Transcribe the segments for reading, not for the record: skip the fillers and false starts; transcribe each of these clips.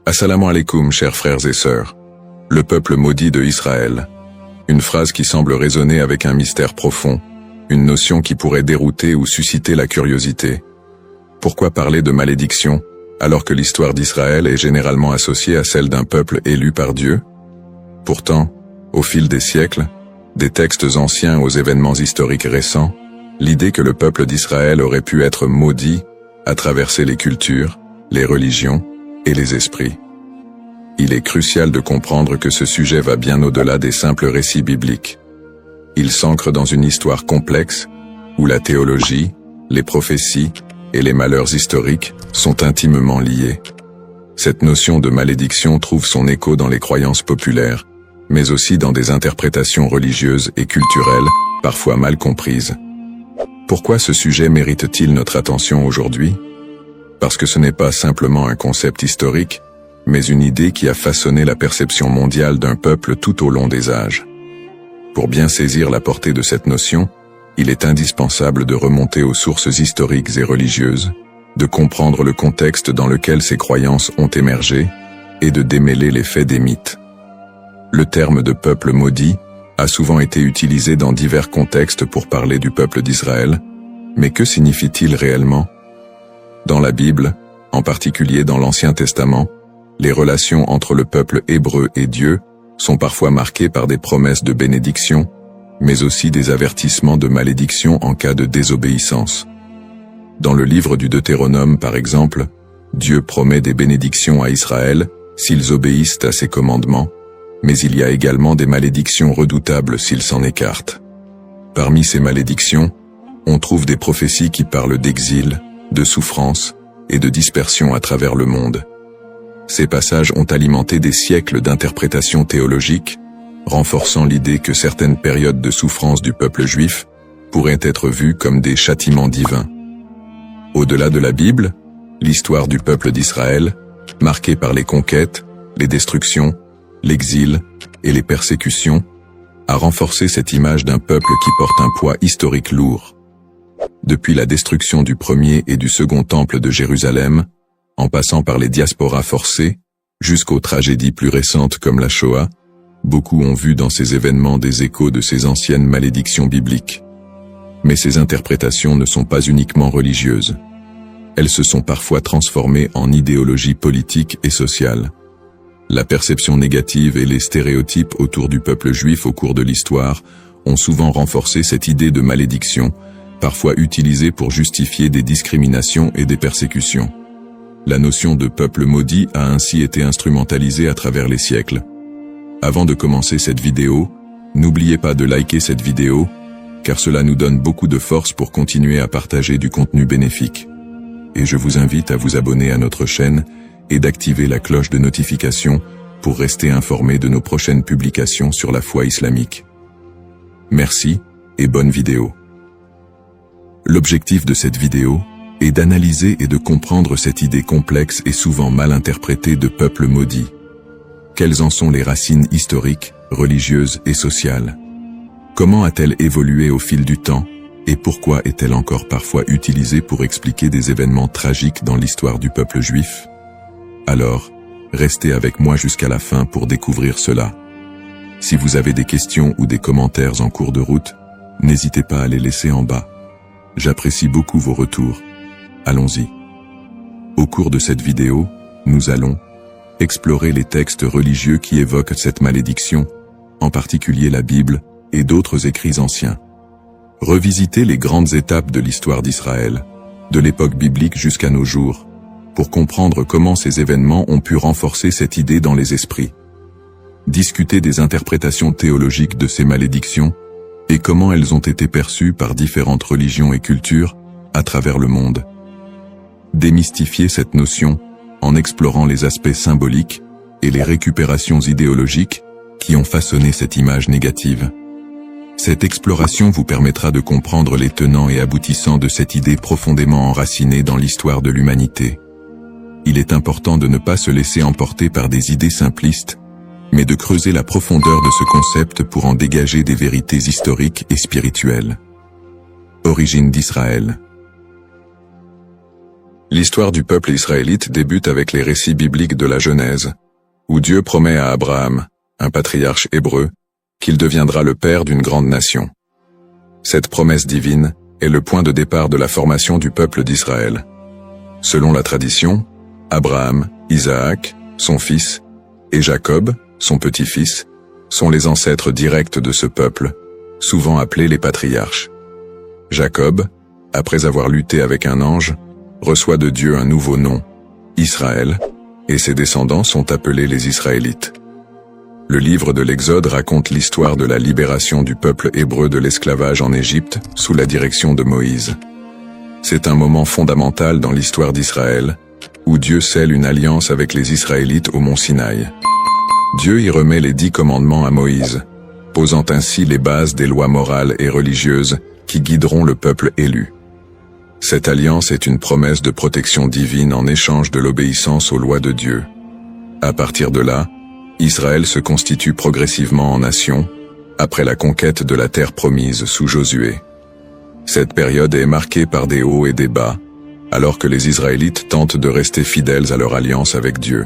Assalamu alaikum, chers frères et sœurs. Le peuple maudit de Israël. Une phrase qui semble résonner avec un mystère profond, une notion qui pourrait dérouter ou susciter la curiosité. Pourquoi parler de malédiction, alors que l'histoire d'Israël est généralement associée à celle d'un peuple élu par Dieu? Pourtant, au fil des siècles, des textes anciens aux événements historiques récents, l'idée que le peuple d'Israël aurait pu être maudit a traversé les cultures, les religions et les esprits. Il est crucial de comprendre que ce sujet va bien au-delà des simples récits bibliques. Il s'ancre dans une histoire complexe, où la théologie, les prophéties et les malheurs historiques sont intimement liés. Cette notion de malédiction trouve son écho dans les croyances populaires, mais aussi dans des interprétations religieuses et culturelles, parfois mal comprises. Pourquoi ce sujet mérite-t-il notre attention aujourd'hui? Parce que ce n'est pas simplement un concept historique, mais une idée qui a façonné la perception mondiale d'un peuple tout au long des âges. Pour bien saisir la portée de cette notion, il est indispensable de remonter aux sources historiques et religieuses, de comprendre le contexte dans lequel ces croyances ont émergé, et de démêler les faits des mythes. Le terme de peuple maudit a souvent été utilisé dans divers contextes pour parler du peuple d'Israël, mais que signifie-t-il réellement? Dans la Bible, en particulier dans l'Ancien Testament, les relations entre le peuple hébreu et Dieu sont parfois marquées par des promesses de bénédiction, mais aussi des avertissements de malédiction en cas de désobéissance. Dans le livre du Deutéronome par exemple, Dieu promet des bénédictions à Israël s'ils obéissent à ses commandements, mais il y a également des malédictions redoutables s'ils s'en écartent. Parmi ces malédictions, on trouve des prophéties qui parlent d'exil, de souffrance et de dispersion à travers le monde. Ces passages ont alimenté des siècles d'interprétations théologiques, renforçant l'idée que certaines périodes de souffrance du peuple juif pourraient être vues comme des châtiments divins. Au-delà de la Bible, l'histoire du peuple d'Israël, marquée par les conquêtes, les destructions, l'exil et les persécutions, a renforcé cette image d'un peuple qui porte un poids historique lourd. Depuis la destruction du premier et du second temple de Jérusalem, en passant par les diasporas forcées, jusqu'aux tragédies plus récentes comme la Shoah, beaucoup ont vu dans ces événements des échos de ces anciennes malédictions bibliques. Mais ces interprétations ne sont pas uniquement religieuses. Elles se sont parfois transformées en idéologie politique et sociale. La perception négative et les stéréotypes autour du peuple juif au cours de l'histoire ont souvent renforcé cette idée de malédiction, parfois utilisée pour justifier des discriminations et des persécutions. La notion de peuple maudit a ainsi été instrumentalisée à travers les siècles. Avant de commencer cette vidéo, n'oubliez pas de liker cette vidéo, car cela nous donne beaucoup de force pour continuer à partager du contenu bénéfique. Et je vous invite à vous abonner à notre chaîne et d'activer la cloche de notification pour rester informé de nos prochaines publications sur la foi islamique. Merci et bonne vidéo. L'objectif de cette vidéo est d'analyser et de comprendre cette idée complexe et souvent mal interprétée de peuple maudit. Quelles en sont les racines historiques, religieuses et sociales? Comment a-t-elle évolué au fil du temps, et pourquoi est-elle encore parfois utilisée pour expliquer des événements tragiques dans l'histoire du peuple juif? Alors, restez avec moi jusqu'à la fin pour découvrir cela. Si vous avez des questions ou des commentaires en cours de route, n'hésitez pas à les laisser en bas. J'apprécie beaucoup vos retours. Allons-y. Au cours de cette vidéo, nous allons explorer les textes religieux qui évoquent cette malédiction, en particulier la Bible et d'autres écrits anciens. Revisiter les grandes étapes de l'histoire d'Israël, de l'époque biblique jusqu'à nos jours, pour comprendre comment ces événements ont pu renforcer cette idée dans les esprits. Discuter des interprétations théologiques de ces malédictions, et comment elles ont été perçues par différentes religions et cultures à travers le monde. Démystifier cette notion en explorant les aspects symboliques et les récupérations idéologiques qui ont façonné cette image négative. Cette exploration vous permettra de comprendre les tenants et aboutissants de cette idée profondément enracinée dans l'histoire de l'humanité. Il est important de ne pas se laisser emporter par des idées simplistes, mais de creuser la profondeur de ce concept pour en dégager des vérités historiques et spirituelles. Origine d'Israël. L'histoire du peuple israélite débute avec les récits bibliques de la Genèse, où Dieu promet à Abraham, un patriarche hébreu, qu'il deviendra le père d'une grande nation. Cette promesse divine est le point de départ de la formation du peuple d'Israël. Selon la tradition, Abraham, Isaac, son fils, et Jacob, son petit-fils, sont les ancêtres directs de ce peuple, souvent appelés les patriarches. Jacob, après avoir lutté avec un ange, reçoit de Dieu un nouveau nom, Israël, et ses descendants sont appelés les Israélites. Le livre de l'Exode raconte l'histoire de la libération du peuple hébreu de l'esclavage en Égypte sous la direction de Moïse. C'est un moment fondamental dans l'histoire d'Israël, où Dieu scelle une alliance avec les Israélites au mont Sinaï. Dieu y remet les 10 commandements à Moïse, posant ainsi les bases des lois morales et religieuses qui guideront le peuple élu. Cette alliance est une promesse de protection divine en échange de l'obéissance aux lois de Dieu. À partir de là, Israël se constitue progressivement en nation, après la conquête de la terre promise sous Josué. Cette période est marquée par des hauts et des bas, alors que les Israélites tentent de rester fidèles à leur alliance avec Dieu.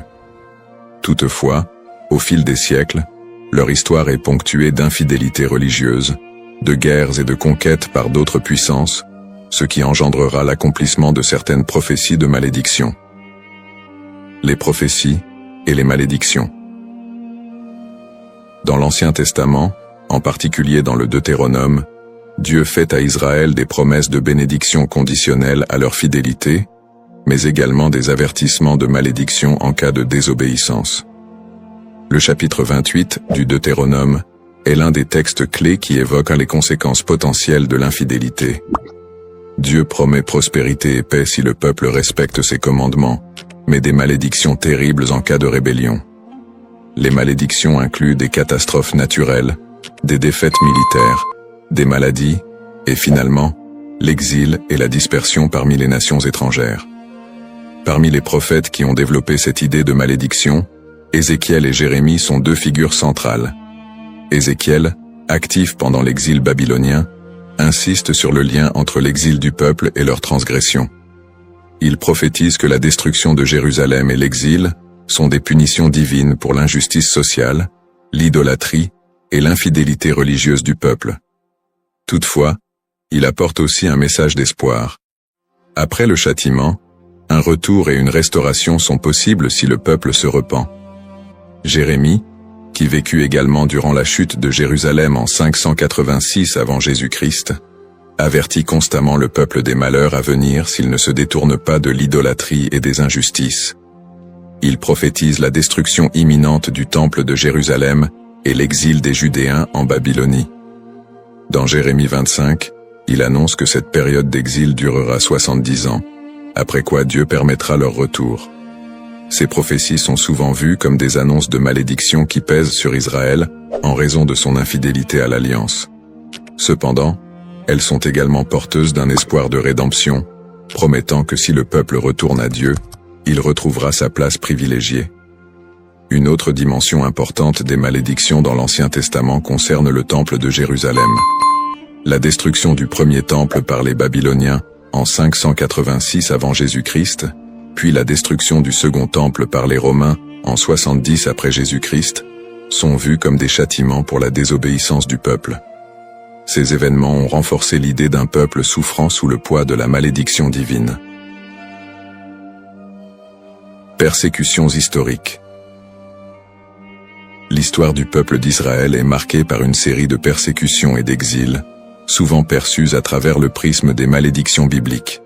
Toutefois, au fil des siècles, leur histoire est ponctuée d'infidélités religieuses, de guerres et de conquêtes par d'autres puissances, ce qui engendrera l'accomplissement de certaines prophéties de malédiction. Les prophéties et les malédictions. Dans l'Ancien Testament, en particulier dans le Deutéronome, Dieu fait à Israël des promesses de bénédiction conditionnelles à leur fidélité, mais également des avertissements de malédiction en cas de désobéissance. Le chapitre 28 du Deutéronome est l'un des textes clés qui évoque les conséquences potentielles de l'infidélité. Dieu promet prospérité et paix si le peuple respecte ses commandements, mais des malédictions terribles en cas de rébellion. Les malédictions incluent des catastrophes naturelles, des défaites militaires, des maladies, et finalement, l'exil et la dispersion parmi les nations étrangères. Parmi les prophètes qui ont développé cette idée de malédiction, Ézéchiel et Jérémie sont 2 figures centrales. Ézéchiel, actif pendant l'exil babylonien, insiste sur le lien entre l'exil du peuple et leur transgression. Il prophétise que la destruction de Jérusalem et l'exil sont des punitions divines pour l'injustice sociale, l'idolâtrie et l'infidélité religieuse du peuple. Toutefois, il apporte aussi un message d'espoir. Après le châtiment, un retour et une restauration sont possibles si le peuple se repent. Jérémie, qui vécut également durant la chute de Jérusalem en 586 avant Jésus-Christ, avertit constamment le peuple des malheurs à venir s'il ne se détourne pas de l'idolâtrie et des injustices. Il prophétise la destruction imminente du temple de Jérusalem et l'exil des Judéens en Babylonie. Dans Jérémie 25, il annonce que cette période d'exil durera 70 ans, après quoi Dieu permettra leur retour. Ces prophéties sont souvent vues comme des annonces de malédiction qui pèsent sur Israël en raison de son infidélité à l'alliance. Cependant, elles sont également porteuses d'un espoir de rédemption, promettant que si le peuple retourne à Dieu, il retrouvera sa place privilégiée. Une autre dimension importante des malédictions dans l'Ancien Testament concerne le temple de Jérusalem. La destruction du premier temple par les Babyloniens en 586 avant Jésus-Christ, puis la destruction du second temple par les Romains en 70 après Jésus-Christ, sont vus comme des châtiments pour la désobéissance du peuple. Ces événements ont renforcé l'idée d'un peuple souffrant sous le poids de la malédiction divine. Persécutions historiques. L'histoire du peuple d'Israël est marquée par une série de persécutions et d'exils, souvent perçues à travers le prisme des malédictions bibliques.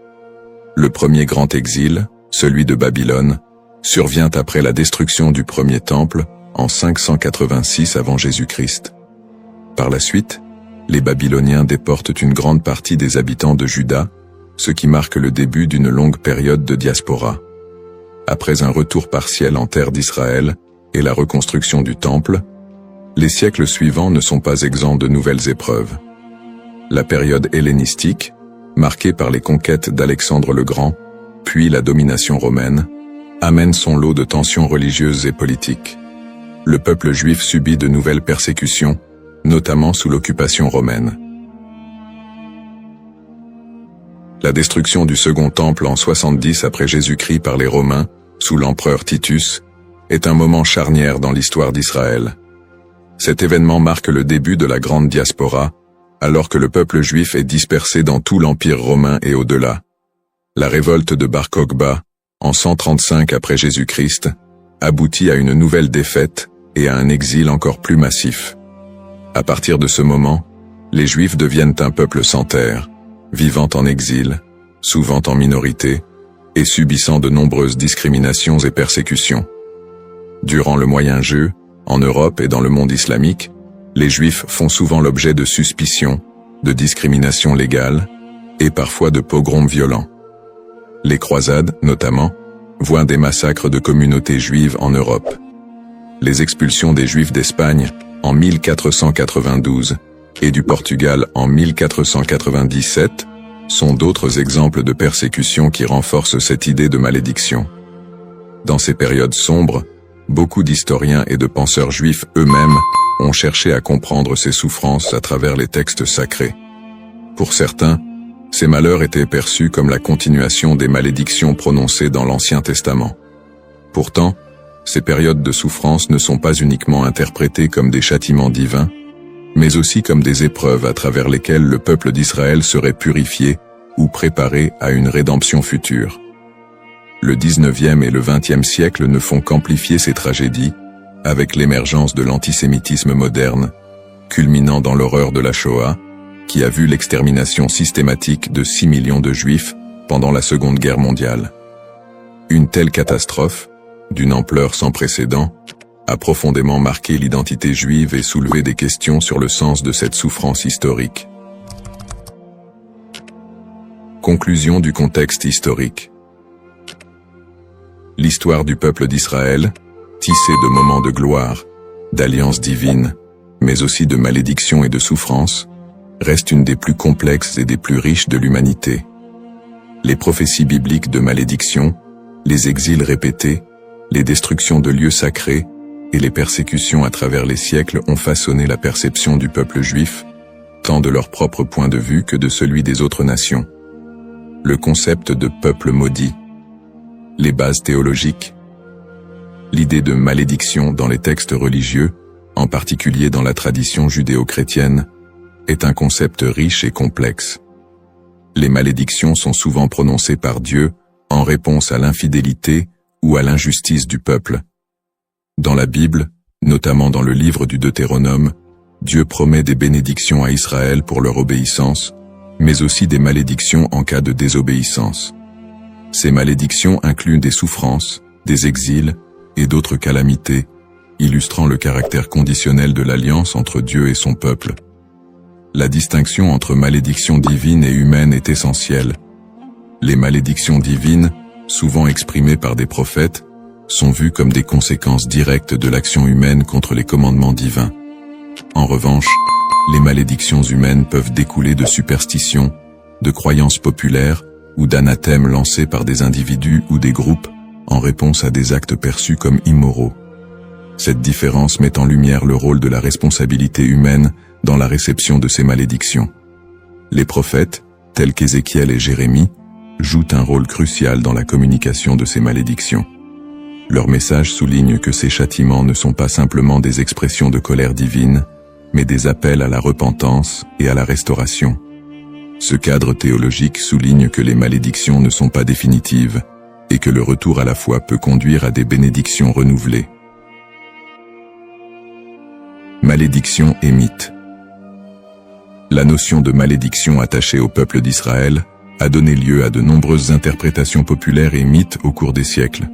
Le premier grand exil, celui de Babylone, survient après la destruction du premier temple en 586 avant Jésus-Christ. Par la suite, les Babyloniens déportent une grande partie des habitants de Juda, ce qui marque le début d'une longue période de diaspora. Après un retour partiel en terre d'Israël et la reconstruction du temple, les siècles suivants ne sont pas exempts de nouvelles épreuves. La période hellénistique, marquée par les conquêtes d'Alexandre le Grand, puis la domination romaine, amène son lot de tensions religieuses et politiques. Le peuple juif subit de nouvelles persécutions, notamment sous l'occupation romaine. La destruction du Second Temple en 70 après Jésus-Christ par les Romains, sous l'empereur Titus, est un moment charnière dans l'histoire d'Israël. Cet événement marque le début de la grande diaspora, alors que le peuple juif est dispersé dans tout l'Empire romain et au-delà. La révolte de Bar Kokhba, en 135 après Jésus-Christ, aboutit à une nouvelle défaite et à un exil encore plus massif. À partir de ce moment, les Juifs deviennent un peuple sans terre, vivant en exil, souvent en minorité, et subissant de nombreuses discriminations et persécutions. Durant le Moyen-Âge, en Europe et dans le monde islamique, les Juifs font souvent l'objet de suspicions, de discriminations légales, et parfois de pogroms violents. Les croisades, notamment, voient des massacres de communautés juives en Europe. Les expulsions des Juifs d'Espagne, en 1492, et du Portugal en 1497, sont d'autres exemples de persécutions qui renforcent cette idée de malédiction. Dans ces périodes sombres, beaucoup d'historiens et de penseurs juifs eux-mêmes ont cherché à comprendre ces souffrances à travers les textes sacrés. Pour certains, ces malheurs étaient perçus comme la continuation des malédictions prononcées dans l'Ancien Testament. Pourtant, ces périodes de souffrance ne sont pas uniquement interprétées comme des châtiments divins, mais aussi comme des épreuves à travers lesquelles le peuple d'Israël serait purifié ou préparé à une rédemption future. Le 19e et le 20e siècle ne font qu'amplifier ces tragédies, avec l'émergence de l'antisémitisme moderne, culminant dans l'horreur de la Shoah, qui a vu l'extermination systématique de 6 millions de Juifs pendant la Seconde Guerre mondiale. Une telle catastrophe, d'une ampleur sans précédent, a profondément marqué l'identité juive et soulevé des questions sur le sens de cette souffrance historique. Conclusion du contexte historique. L'histoire du peuple d'Israël, tissée de moments de gloire, d'alliances divines, mais aussi de malédictions et de souffrances, reste une des plus complexes et des plus riches de l'humanité. Les prophéties bibliques de malédiction, les exils répétés, les destructions de lieux sacrés et les persécutions à travers les siècles ont façonné la perception du peuple juif, tant de leur propre point de vue que de celui des autres nations. Le concept de peuple maudit, les bases théologiques, l'idée de malédiction dans les textes religieux, en particulier dans la tradition judéo-chrétienne, est un concept riche et complexe. Les malédictions sont souvent prononcées par Dieu en réponse à l'infidélité ou à l'injustice du peuple. Dans la Bible, notamment dans le livre du Deutéronome, Dieu promet des bénédictions à Israël pour leur obéissance, mais aussi des malédictions en cas de désobéissance. Ces malédictions incluent des souffrances, des exils et d'autres calamités, illustrant le caractère conditionnel de l'alliance entre Dieu et son peuple. La distinction entre malédiction divine et humaine est essentielle. Les malédictions divines, souvent exprimées par des prophètes, sont vues comme des conséquences directes de l'action humaine contre les commandements divins. En revanche, les malédictions humaines peuvent découler de superstitions, de croyances populaires ou d'anathèmes lancés par des individus ou des groupes en réponse à des actes perçus comme immoraux. Cette différence met en lumière le rôle de la responsabilité humaine dans la réception de ces malédictions. Les prophètes, tels qu'Ézéchiel et Jérémie, jouent un rôle crucial dans la communication de ces malédictions. Leur message souligne que ces châtiments ne sont pas simplement des expressions de colère divine, mais des appels à la repentance et à la restauration. Ce cadre théologique souligne que les malédictions ne sont pas définitives, et que le retour à la foi peut conduire à des bénédictions renouvelées. Malédiction et mythe. La notion de malédiction attachée au peuple d'Israël a donné lieu à de nombreuses interprétations populaires et mythes au cours des siècles.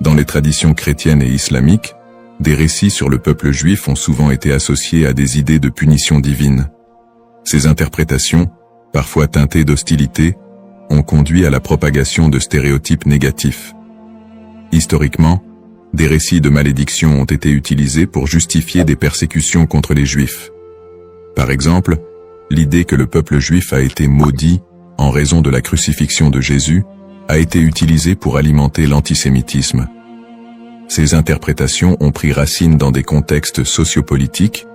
Dans les traditions chrétiennes et islamiques, des récits sur le peuple juif ont souvent été associés à des idées de punition divine. Ces interprétations, parfois teintées d'hostilité, ont conduit à la propagation de stéréotypes négatifs. Historiquement, des récits de malédiction ont été utilisés pour justifier des persécutions contre les Juifs. Par exemple, l'idée que le peuple juif a été maudit en raison de la crucifixion de Jésus a été utilisée pour alimenter l'antisémitisme. Ces interprétations ont pris racine dans des contextes sociopolitiques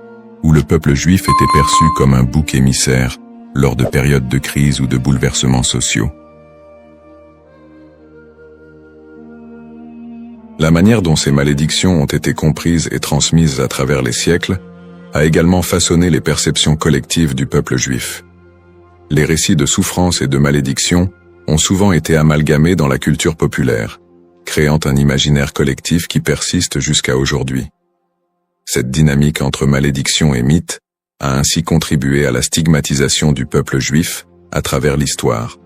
où le peuple juif était perçu comme un bouc émissaire, lors de périodes de crise ou de bouleversements sociaux. La manière dont ces malédictions ont été comprises et transmises à travers les siècles a également façonné les perceptions collectives du peuple juif. Les récits de souffrance et de malédiction ont souvent été amalgamés dans la culture populaire, créant un imaginaire collectif qui persiste jusqu'à aujourd'hui. Cette dynamique entre malédiction et mythe a ainsi contribué à la stigmatisation du peuple juif à travers l'histoire.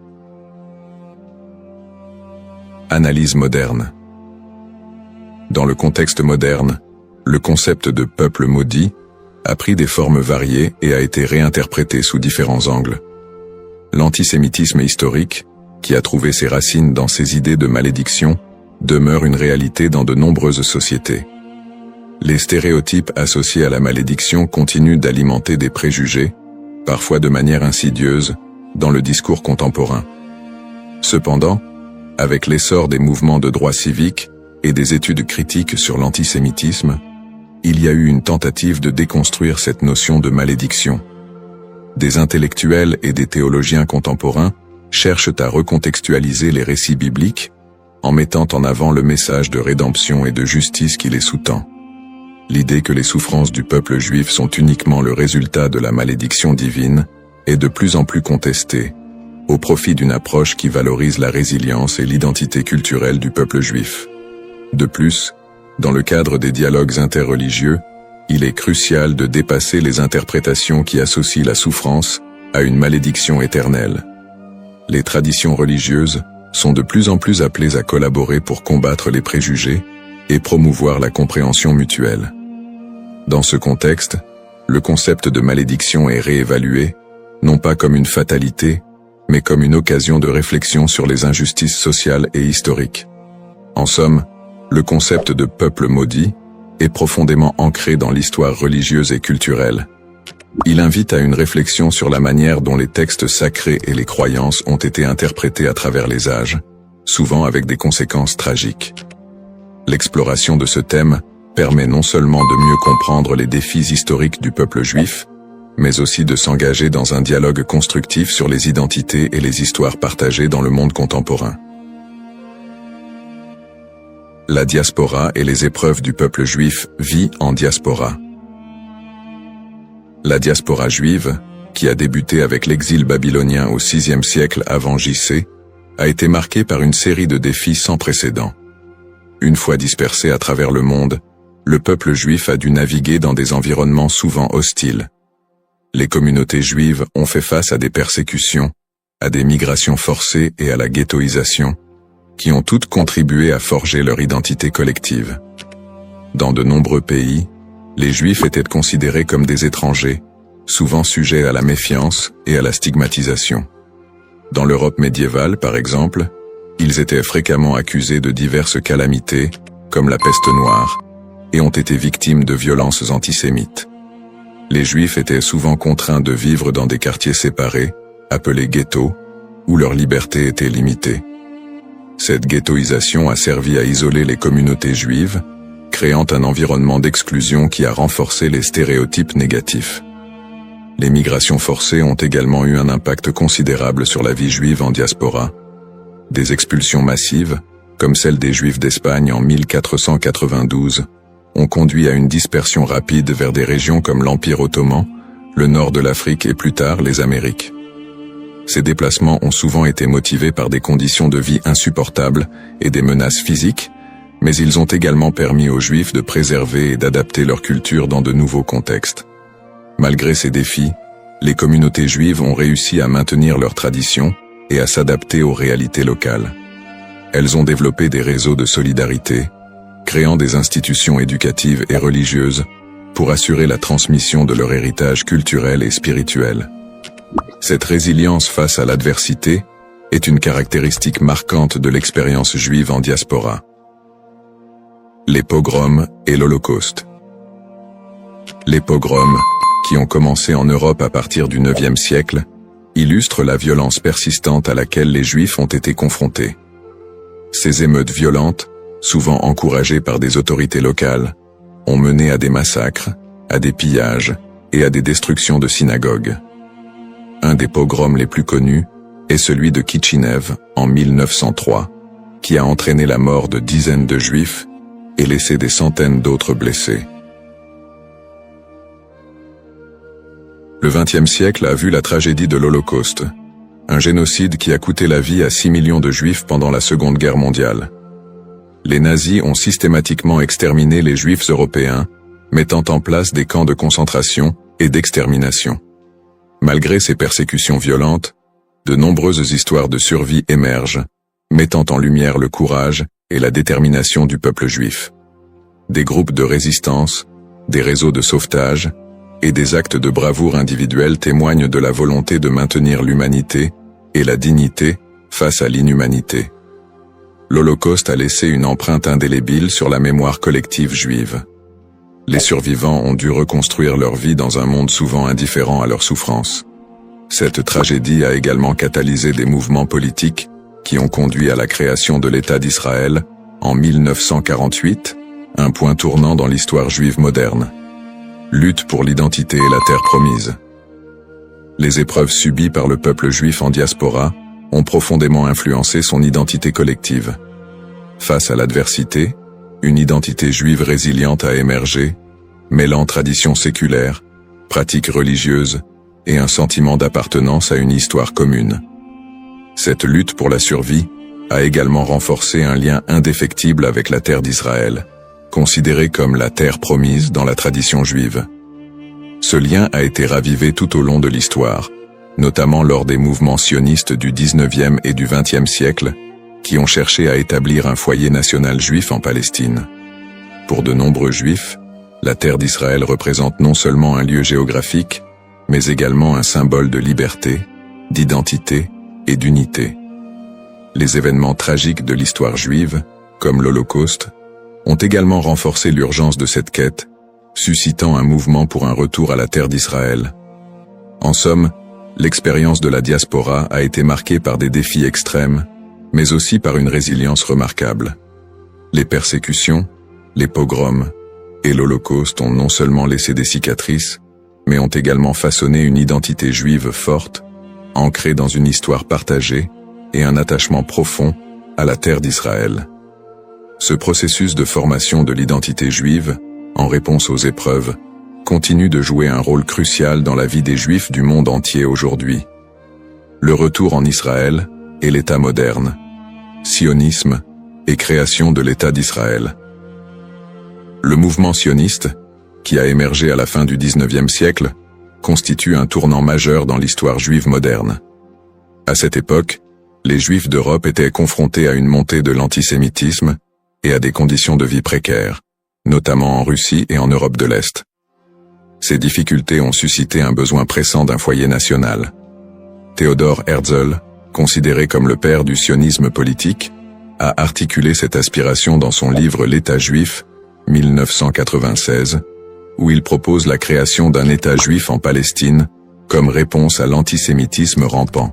Analyse moderne. Dans le contexte moderne, le concept de peuple maudit a pris des formes variées et a été réinterprété sous différents angles. L'antisémitisme historique, qui a trouvé ses racines dans ces idées de malédiction, demeure une réalité dans de nombreuses sociétés. Les stéréotypes associés à la malédiction continuent d'alimenter des préjugés, parfois de manière insidieuse, dans le discours contemporain. Cependant, avec l'essor des mouvements de droits civiques et des études critiques sur l'antisémitisme, il y a eu une tentative de déconstruire cette notion de malédiction. Des intellectuels et des théologiens contemporains cherchent à recontextualiser les récits bibliques en mettant en avant le message de rédemption et de justice qui les sous-tend. L'idée que les souffrances du peuple juif sont uniquement le résultat de la malédiction divine est de plus en plus contestée, au profit d'une approche qui valorise la résilience et l'identité culturelle du peuple juif. De plus, dans le cadre des dialogues interreligieux, il est crucial de dépasser les interprétations qui associent la souffrance à une malédiction éternelle. Les traditions religieuses sont de plus en plus appelées à collaborer pour combattre les préjugés et promouvoir la compréhension mutuelle. Dans ce contexte, le concept de malédiction est réévalué, non pas comme une fatalité, mais comme une occasion de réflexion sur les injustices sociales et historiques. En somme, le concept de peuple maudit est profondément ancré dans l'histoire religieuse et culturelle. Il invite à une réflexion sur la manière dont les textes sacrés et les croyances ont été interprétés à travers les âges, souvent avec des conséquences tragiques. L'exploration de ce thème permet non seulement de mieux comprendre les défis historiques du peuple juif, mais aussi de s'engager dans un dialogue constructif sur les identités et les histoires partagées dans le monde contemporain. La diaspora et les épreuves du peuple juif vit en diaspora. La diaspora juive, qui a débuté avec l'exil babylonien au VIe siècle avant JC, a été marquée par une série de défis sans précédent. Une fois dispersé à travers le monde, le peuple juif a dû naviguer dans des environnements souvent hostiles. Les communautés juives ont fait face à des persécutions, à des migrations forcées et à la ghettoisation, qui ont toutes contribué à forger leur identité collective. Dans de nombreux pays, les Juifs étaient considérés comme des étrangers, souvent sujets à la méfiance et à la stigmatisation. Dans l'Europe médiévale, par exemple, ils étaient fréquemment accusés de diverses calamités, comme la peste noire, et ont été victimes de violences antisémites. Les Juifs étaient souvent contraints de vivre dans des quartiers séparés, appelés ghettos, où leur liberté était limitée. Cette ghettoisation a servi à isoler les communautés juives, créant un environnement d'exclusion qui a renforcé les stéréotypes négatifs. Les migrations forcées ont également eu un impact considérable sur la vie juive en diaspora. Des expulsions massives, comme celle des Juifs d'Espagne en 1492, ont conduit à une dispersion rapide vers des régions comme l'Empire ottoman, le nord de l'Afrique et plus tard les Amériques. Ces déplacements ont souvent été motivés par des conditions de vie insupportables et des menaces physiques, mais ils ont également permis aux Juifs de préserver et d'adapter leur culture dans de nouveaux contextes. Malgré ces défis, les communautés juives ont réussi à maintenir leurs traditions et à s'adapter aux réalités locales. Elles ont développé des réseaux de solidarité, créant des institutions éducatives et religieuses pour assurer la transmission de leur héritage culturel et spirituel. Cette résilience face à l'adversité est une caractéristique marquante de l'expérience juive en diaspora. Les pogroms et l'Holocauste. Les pogroms, qui ont commencé en Europe à partir du IXe siècle, illustrent la violence persistante à laquelle les Juifs ont été confrontés. Ces émeutes violentes, souvent encouragées par des autorités locales, ont mené à des massacres, à des pillages et à des destructions de synagogues. Un des pogroms les plus connus est celui de Kitchinev en 1903, qui a entraîné la mort de dizaines de Juifs et laissé des centaines d'autres blessés. Le XXe siècle a vu la tragédie de l'Holocauste, un génocide qui a coûté la vie à 6 millions de Juifs pendant la Seconde Guerre mondiale. Les nazis ont systématiquement exterminé les Juifs européens, mettant en place des camps de concentration et d'extermination. Malgré ces persécutions violentes, de nombreuses histoires de survie émergent, mettant en lumière le courage et la détermination du peuple juif. Des groupes de résistance, des réseaux de sauvetage et des actes de bravoure individuels témoignent de la volonté de maintenir l'humanité et la dignité face à l'inhumanité. L'Holocauste a laissé une empreinte indélébile sur la mémoire collective juive. Les survivants ont dû reconstruire leur vie dans un monde souvent indifférent à leurs souffrances. Cette tragédie a également catalysé des mouvements politiques qui ont conduit à la création de l'État d'Israël en 1948, un point tournant dans l'histoire juive moderne. Lutte pour l'identité et la terre promise. Les épreuves subies par le peuple juif en diaspora ont profondément influencé son identité collective. Face à l'adversité, une identité juive résiliente a émergé, mêlant traditions séculaires, pratiques religieuses et un sentiment d'appartenance à une histoire commune. Cette lutte pour la survie a également renforcé un lien indéfectible avec la terre d'Israël, considérée comme la terre promise dans la tradition juive. Ce lien a été ravivé tout au long de l'histoire, notamment lors des mouvements sionistes du XIXe et du XXe siècle, qui ont cherché à établir un foyer national juif en Palestine. Pour de nombreux juifs, la terre d'Israël représente non seulement un lieu géographique, mais également un symbole de liberté, d'identité et d'unité. Les événements tragiques de l'histoire juive, comme l'Holocauste, ont également renforcé l'urgence de cette quête, suscitant un mouvement pour un retour à la terre d'Israël. En somme, l'expérience de la diaspora a été marquée par des défis extrêmes, mais aussi par une résilience remarquable. Les persécutions, les pogroms et l'Holocauste ont non seulement laissé des cicatrices, mais ont également façonné une identité juive forte, ancrée dans une histoire partagée et un attachement profond à la terre d'Israël. Ce processus de formation de l'identité juive, en réponse aux épreuves, continue de jouer un rôle crucial dans la vie des Juifs du monde entier aujourd'hui. Le retour en Israël et l'État moderne, sionisme et création de l'État d'Israël. Le mouvement sioniste, qui a émergé à la fin du XIXe siècle, constitue un tournant majeur dans l'histoire juive moderne. À cette époque, les Juifs d'Europe étaient confrontés à une montée de l'antisémitisme et à des conditions de vie précaires, notamment en Russie et en Europe de l'Est. Ces difficultés ont suscité un besoin pressant d'un foyer national. Theodor Herzl, considéré comme le père du sionisme politique, a articulé cette aspiration dans son livre L'État juif, 1996, où il propose la création d'un État juif en Palestine comme réponse à l'antisémitisme rampant.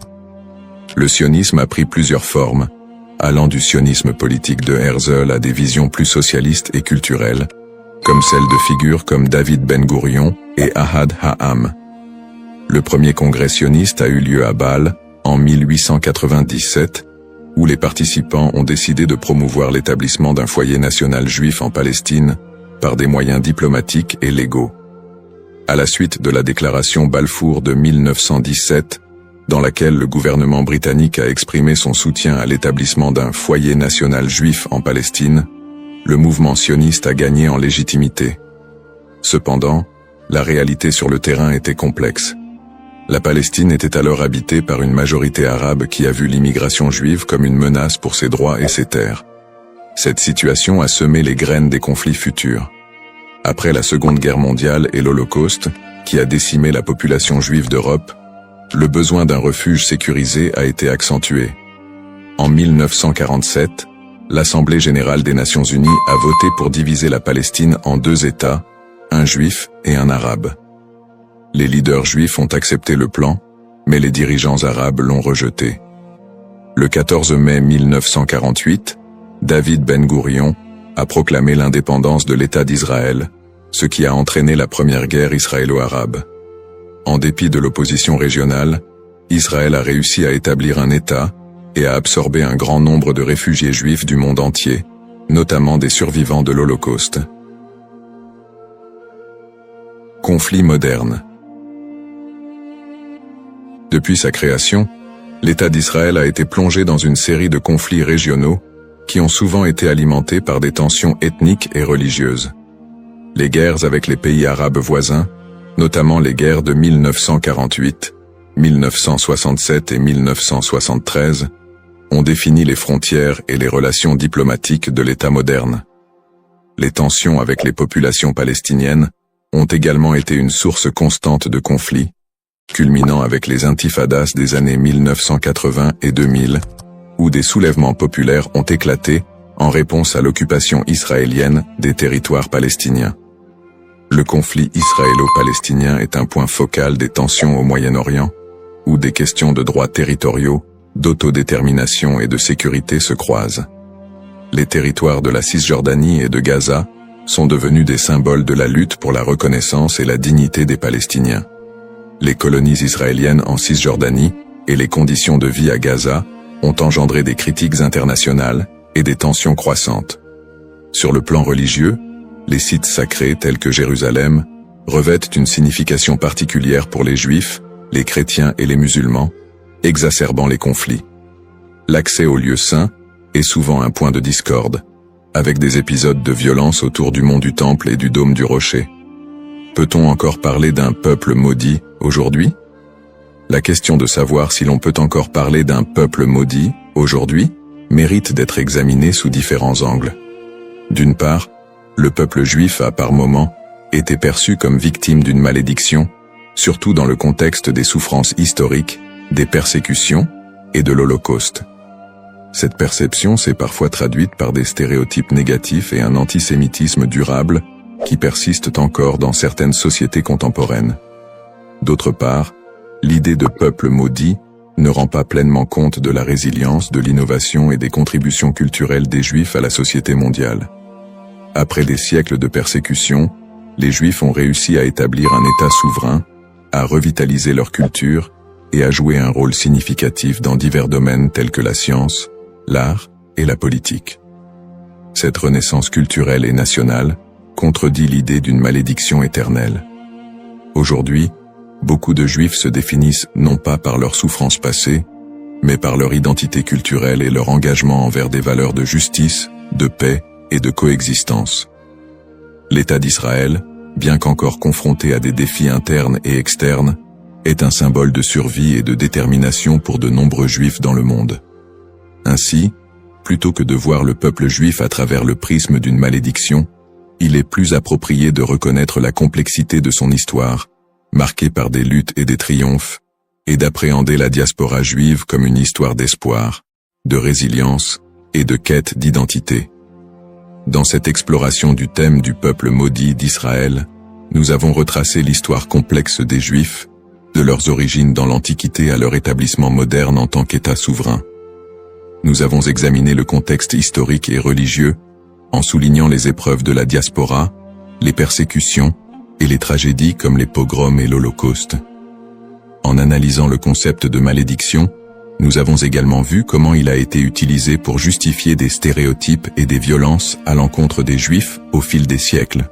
Le sionisme a pris plusieurs formes, allant du sionisme politique de Herzl à des visions plus socialistes et culturelles, comme celles de figures comme David Ben-Gourion et Ahad Ha'am. Le premier congrès sioniste a eu lieu à Bâle, en 1897, où les participants ont décidé de promouvoir l'établissement d'un foyer national juif en Palestine par des moyens diplomatiques et légaux. À la suite de la déclaration Balfour de 1917, dans laquelle le gouvernement britannique a exprimé son soutien à l'établissement d'un foyer national juif en Palestine, le mouvement sioniste a gagné en légitimité. Cependant, la réalité sur le terrain était complexe. La Palestine était alors habitée par une majorité arabe qui a vu l'immigration juive comme une menace pour ses droits et ses terres. Cette situation a semé les graines des conflits futurs. Après la Seconde Guerre mondiale et l'Holocauste, qui a décimé la population juive d'Europe, le besoin d'un refuge sécurisé a été accentué. En 1947, l'Assemblée générale des Nations unies a voté pour diviser la Palestine en deux États, un juif et un arabe. Les leaders juifs ont accepté le plan, mais les dirigeants arabes l'ont rejeté. Le 14 mai 1948, David Ben-Gourion a proclamé l'indépendance de l'État d'Israël, ce qui a entraîné la première guerre israélo-arabe. En dépit de l'opposition régionale, Israël a réussi à établir un État et à absorber un grand nombre de réfugiés juifs du monde entier, notamment des survivants de l'Holocauste. Conflit moderne. Depuis sa création, l'État d'Israël a été plongé dans une série de conflits régionaux qui ont souvent été alimentés par des tensions ethniques et religieuses. Les guerres avec les pays arabes voisins, notamment les guerres de 1948, 1967 et 1973, ont défini les frontières et les relations diplomatiques de l'État moderne. Les tensions avec les populations palestiniennes ont également été une source constante de conflits, culminant avec les intifadas des années 1980 et 2000, où des soulèvements populaires ont éclaté en réponse à l'occupation israélienne des territoires palestiniens. Le conflit israélo-palestinien est un point focal des tensions au Moyen-Orient, où des questions de droits territoriaux, d'autodétermination et de sécurité se croisent. Les territoires de la Cisjordanie et de Gaza sont devenus des symboles de la lutte pour la reconnaissance et la dignité des Palestiniens. Les colonies israéliennes en Cisjordanie et les conditions de vie à Gaza ont engendré des critiques internationales et des tensions croissantes. Sur le plan religieux, les sites sacrés tels que Jérusalem revêtent une signification particulière pour les Juifs, les chrétiens et les musulmans, exacerbant les conflits. L'accès aux lieux saints est souvent un point de discorde, avec des épisodes de violence autour du mont du Temple et du dôme du Rocher. Peut-on encore parler d'un peuple maudit aujourd'hui? La question de savoir si l'on peut encore parler d'un peuple maudit aujourd'hui mérite d'être examinée sous différents angles. D'une part, le peuple juif a par moments été perçu comme victime d'une malédiction, surtout dans le contexte des souffrances historiques, des persécutions et de l'Holocauste. Cette perception s'est parfois traduite par des stéréotypes négatifs et un antisémitisme durable qui persistent encore dans certaines sociétés contemporaines. D'autre part, l'idée de peuple maudit ne rend pas pleinement compte de la résilience, de l'innovation et des contributions culturelles des Juifs à la société mondiale. Après des siècles de persécution, les Juifs ont réussi à établir un État souverain, à revitaliser leur culture et à jouer un rôle significatif dans divers domaines tels que la science, l'art et la politique. Cette renaissance culturelle et nationale contredit l'idée d'une malédiction éternelle. Aujourd'hui, beaucoup de Juifs se définissent non pas par leurs souffrances passées, mais par leur identité culturelle et leur engagement envers des valeurs de justice, de paix et de coexistence. L'État d'Israël, bien qu'encore confronté à des défis internes et externes, est un symbole de survie et de détermination pour de nombreux Juifs dans le monde. Ainsi, plutôt que de voir le peuple juif à travers le prisme d'une malédiction, il est plus approprié de reconnaître la complexité de son histoire, marquée par des luttes et des triomphes, et d'appréhender la diaspora juive comme une histoire d'espoir, de résilience et de quête d'identité. Dans cette exploration du thème du peuple maudit d'Israël, nous avons retracé l'histoire complexe des Juifs, de leurs origines dans l'Antiquité à leur établissement moderne en tant qu'État souverain. Nous avons examiné le contexte historique et religieux, en soulignant les épreuves de la diaspora, les persécutions et les tragédies comme les pogroms et l'Holocauste. En analysant le concept de malédiction, nous avons également vu comment il a été utilisé pour justifier des stéréotypes et des violences à l'encontre des Juifs au fil des siècles.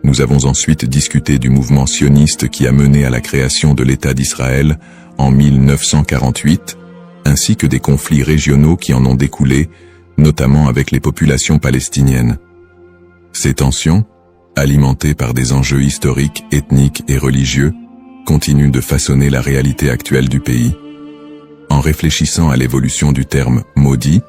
Nous avons ensuite discuté du mouvement sioniste qui a mené à la création de l'État d'Israël en 1948, ainsi que des conflits régionaux qui en ont découlé, notamment avec les populations palestiniennes. Ces tensions, alimentées par des enjeux historiques, ethniques et religieux, continuent de façonner la réalité actuelle du pays. En réfléchissant à l'évolution du terme « maudit »,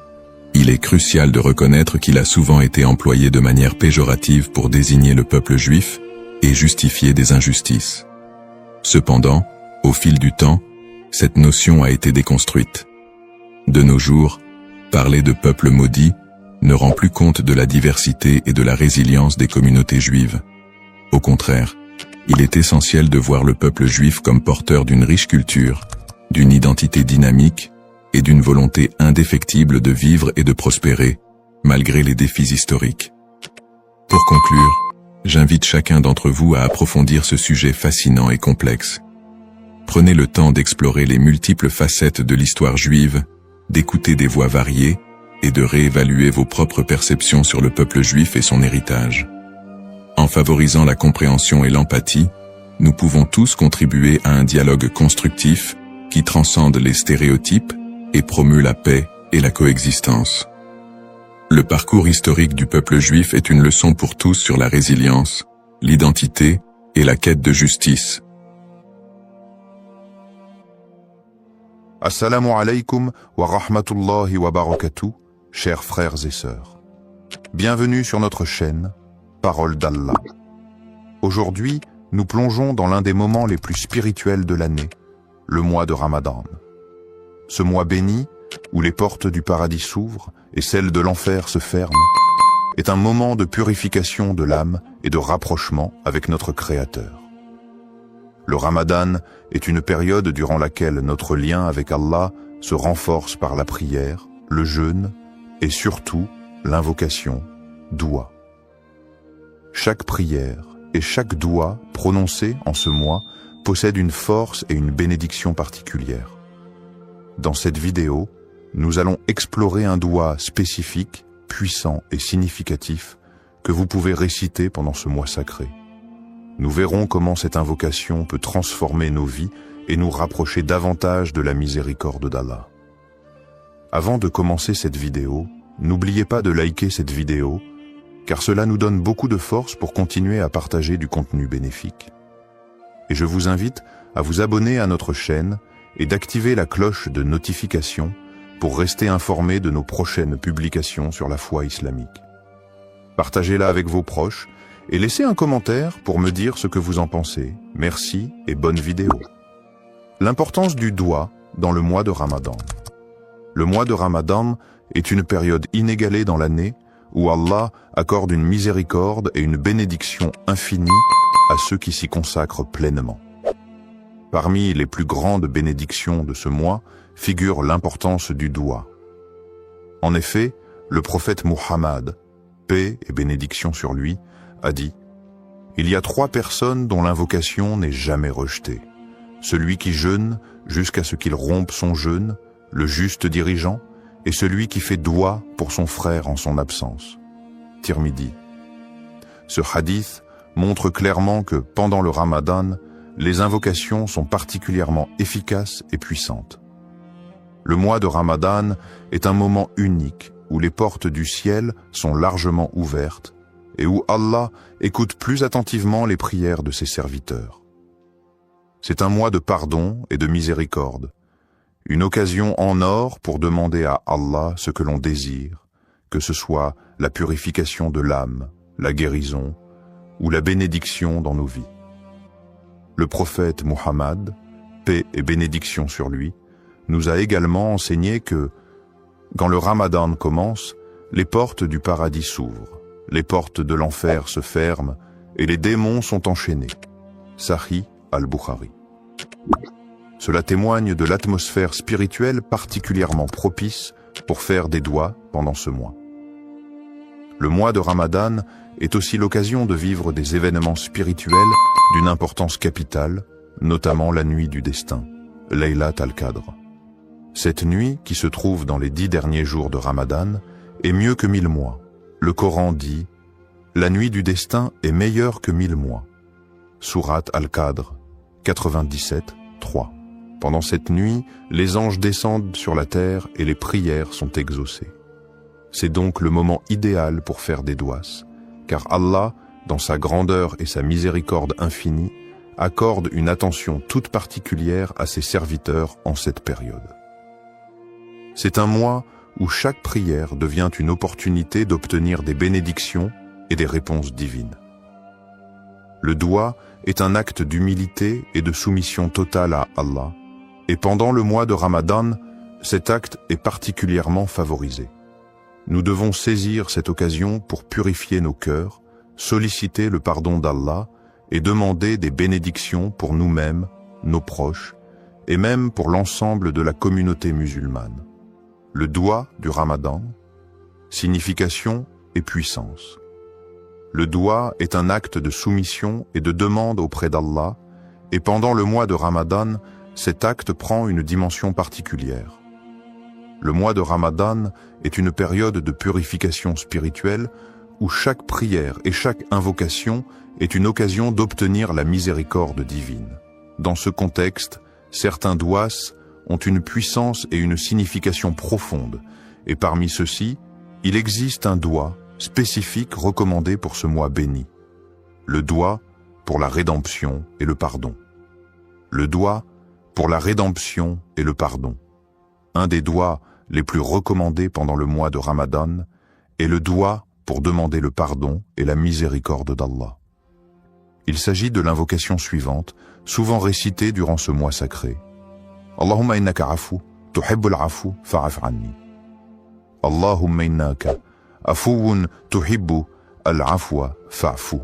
il est crucial de reconnaître qu'il a souvent été employé de manière péjorative pour désigner le peuple juif et justifier des injustices. Cependant, au fil du temps, cette notion a été déconstruite. De nos jours, parler de peuple maudit ne rend plus compte de la diversité et de la résilience des communautés juives. Au contraire, il est essentiel de voir le peuple juif comme porteur d'une riche culture, d'une identité dynamique et d'une volonté indéfectible de vivre et de prospérer, malgré les défis historiques. Pour conclure, j'invite chacun d'entre vous à approfondir ce sujet fascinant et complexe. Prenez le temps d'explorer les multiples facettes de l'histoire juive, d'écouter des voix variées et de réévaluer vos propres perceptions sur le peuple juif et son héritage. En favorisant la compréhension et l'empathie, nous pouvons tous contribuer à un dialogue constructif qui transcende les stéréotypes et promeut la paix et la coexistence. Le parcours historique du peuple juif est une leçon pour tous sur la résilience, l'identité et la quête de justice. Assalamu alaikum wa rahmatullahi wa barakatuh, chers frères et sœurs. Bienvenue sur notre chaîne, Parole d'Allah. Aujourd'hui, nous plongeons dans l'un des moments les plus spirituels de l'année, le mois de Ramadan. Ce mois béni, où les portes du paradis s'ouvrent et celles de l'enfer se ferment, est un moment de purification de l'âme et de rapprochement avec notre Créateur. Le Ramadan est une période durant laquelle notre lien avec Allah se renforce par la prière, le jeûne et surtout l'invocation, doua. Chaque prière et chaque doua prononcée en ce mois possède une force et une bénédiction particulières. Dans cette vidéo, nous allons explorer un doua spécifique, puissant et significatif que vous pouvez réciter pendant ce mois sacré. Nous verrons comment cette invocation peut transformer nos vies et nous rapprocher davantage de la miséricorde d'Allah. Avant de commencer cette vidéo, n'oubliez pas de liker cette vidéo, car cela nous donne beaucoup de force pour continuer à partager du contenu bénéfique. Et je vous invite à vous abonner à notre chaîne et d'activer la cloche de notification pour rester informé de nos prochaines publications sur la foi islamique. Partagez-la avec vos proches et laissez un commentaire pour me dire ce que vous en pensez. Merci et bonne vidéo. L'importance du doua dans le mois de Ramadan. Le mois de Ramadan est une période inégalée dans l'année où Allah accorde une miséricorde et une bénédiction infinie à ceux qui s'y consacrent pleinement. Parmi les plus grandes bénédictions de ce mois figure l'importance du doua. En effet, le prophète Muhammad, paix et bénédiction sur lui, a dit « Il y a 3 personnes dont l'invocation n'est jamais rejetée. Celui qui jeûne jusqu'à ce qu'il rompe son jeûne, le juste dirigeant, et celui qui fait doua pour son frère en son absence. » Tirmidhi. Ce hadith montre clairement que pendant le Ramadan, les invocations sont particulièrement efficaces et puissantes. Le mois de Ramadan est un moment unique où les portes du ciel sont largement ouvertes et où Allah écoute plus attentivement les prières de ses serviteurs. C'est un mois de pardon et de miséricorde, une occasion en or pour demander à Allah ce que l'on désire, que ce soit la purification de l'âme, la guérison ou la bénédiction dans nos vies. Le prophète Muhammad, paix et bénédiction sur lui, nous a également enseigné que, quand le Ramadan commence, les portes du paradis s'ouvrent, les portes de l'enfer se ferment et les démons sont enchaînés. Sahih al-Bukhari. Cela témoigne de l'atmosphère spirituelle particulièrement propice pour faire des douas pendant ce mois. Le mois de Ramadan est aussi l'occasion de vivre des événements spirituels d'une importance capitale, notamment la nuit du destin, Laylat al-Qadr. Cette nuit, qui se trouve dans les 10 derniers jours de Ramadan, est mieux que 1000 mois. Le Coran dit « La nuit du destin est meilleure que 1000 mois ». Sourate al-Qadr, 97, 3. Pendant cette nuit, les anges descendent sur la terre et les prières sont exaucées. C'est donc le moment idéal pour faire des douas, car Allah, dans sa grandeur et sa miséricorde infinie, accorde une attention toute particulière à ses serviteurs en cette période. C'est un mois où chaque prière devient une opportunité d'obtenir des bénédictions et des réponses divines. Le doua est un acte d'humilité et de soumission totale à Allah, et pendant le mois de Ramadan, cet acte est particulièrement favorisé. Nous devons saisir cette occasion pour purifier nos cœurs, solliciter le pardon d'Allah et demander des bénédictions pour nous-mêmes, nos proches, et même pour l'ensemble de la communauté musulmane. Le doua du Ramadan, signification et puissance. Le doua est un acte de soumission et de demande auprès d'Allah Et pendant le mois de Ramadan, cet acte prend une dimension particulière. Le mois de Ramadan est une période de purification spirituelle où chaque prière et chaque invocation est une occasion d'obtenir la miséricorde divine. Dans ce contexte, certains douas ont une puissance et une signification profonde, et parmi ceux-ci, il existe un doua spécifique recommandé pour ce mois béni. Le doua pour la rédemption et le pardon. Le doua pour la rédemption et le pardon. Un des douas les plus recommandés pendant le mois de Ramadan est le doua pour demander le pardon et la miséricorde d'Allah. Il s'agit de l'invocation suivante, souvent récitée durant ce mois sacré. Allahumma innaka afu, tuhibbul afu, fa'af anni. Allahumma innaka afuun tuhibbu al-afwa, fa'fu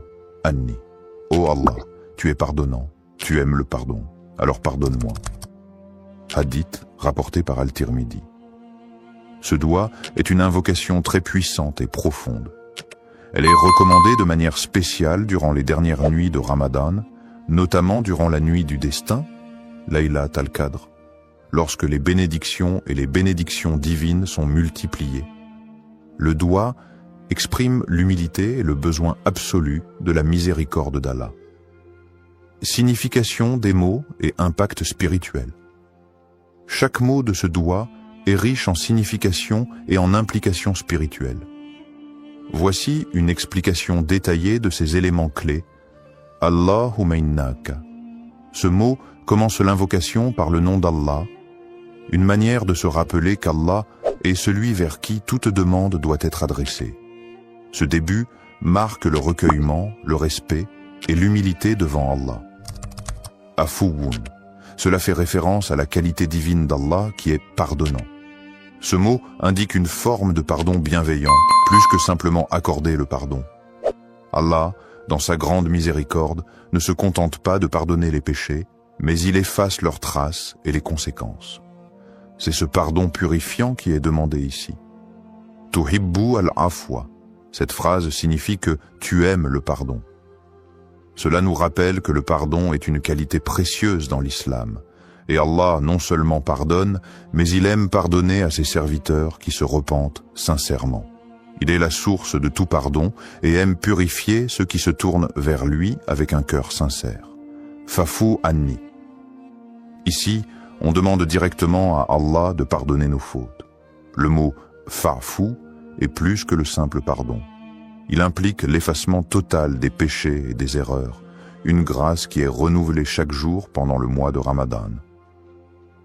anni. Oh Allah, tu es pardonnant, tu aimes le pardon, alors pardonne-moi. Hadith rapporté par Al-Tirmidhi. Ce doua est une invocation très puissante et profonde. Elle est recommandée de manière spéciale durant les dernières nuits de Ramadan, notamment durant la nuit du destin, Laylat al-Qadr, lorsque les bénédictions et les bénédictions divines sont multipliées. Le doua exprime l'humilité et le besoin absolu de la miséricorde d'Allah. Signification des mots et impact spirituel. Chaque mot de ce doua est riche en signification et en implications spirituelles. Voici une explication détaillée de ces éléments clés. Allahumma innaka. Ce mot commence l'invocation par le nom d'Allah, une manière de se rappeler qu'Allah est celui vers qui toute demande doit être adressée. Ce début marque le recueillement, le respect et l'humilité devant Allah. Afuwun. Cela fait référence à la qualité divine d'Allah qui est pardonnant. Ce mot indique une forme de pardon bienveillant, plus que simplement accorder le pardon. Allah, dans sa grande miséricorde, ne se contente pas de pardonner les péchés, mais il efface leurs traces et les conséquences. C'est ce pardon purifiant qui est demandé ici. Tuhibbu al-afwa. Cette phrase signifie que tu aimes le pardon. Cela nous rappelle que le pardon est une qualité précieuse dans l'islam. Et Allah non seulement pardonne, mais il aime pardonner à ses serviteurs qui se repentent sincèrement. Il est la source de tout pardon et aime purifier ceux qui se tournent vers lui avec un cœur sincère. Fa'fu anni. Ici, on demande directement à Allah de pardonner nos fautes. Le mot fa'fu est plus que le simple pardon. Il implique l'effacement total des péchés et des erreurs, une grâce qui est renouvelée chaque jour pendant le mois de Ramadan.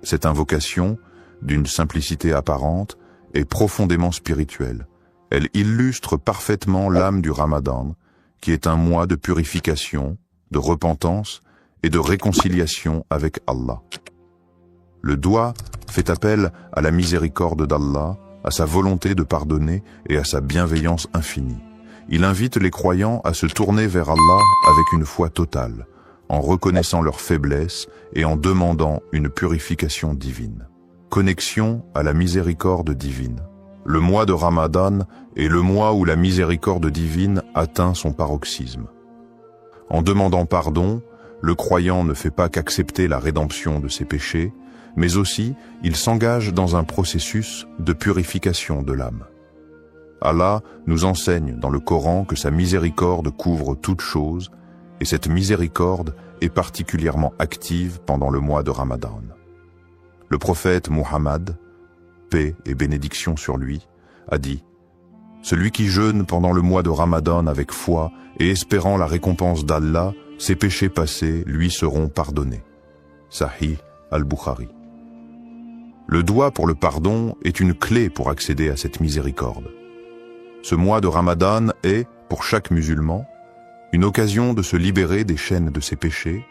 Cette invocation, d'une simplicité apparente, est profondément spirituelle. Elle illustre parfaitement l'âme du Ramadan, qui est un mois de purification, de repentance et de réconciliation avec Allah. Le doua fait appel à la miséricorde d'Allah, à sa volonté de pardonner et à sa bienveillance infinie. Il invite les croyants à se tourner vers Allah avec une foi totale, en reconnaissant leur faiblesse et en demandant une purification divine. Connexion à la miséricorde divine. Le mois de Ramadan est le mois où la miséricorde divine atteint son paroxysme. En demandant pardon, le croyant ne fait pas qu'accepter la rédemption de ses péchés, mais aussi il s'engage dans un processus de purification de l'âme. Allah nous enseigne dans le Coran que sa miséricorde couvre toutes choses, et cette miséricorde est particulièrement active pendant le mois de Ramadan. Le prophète Muhammad, paix et bénédiction sur lui, a dit « Celui qui jeûne pendant le mois de Ramadan avec foi et espérant la récompense d'Allah, ses péchés passés lui seront pardonnés. » Sahih al-Bukhari. Le doua pour le pardon est une clé pour accéder à cette miséricorde. Ce mois de Ramadan est, pour chaque musulman, une occasion de se libérer des chaînes de ses péchés,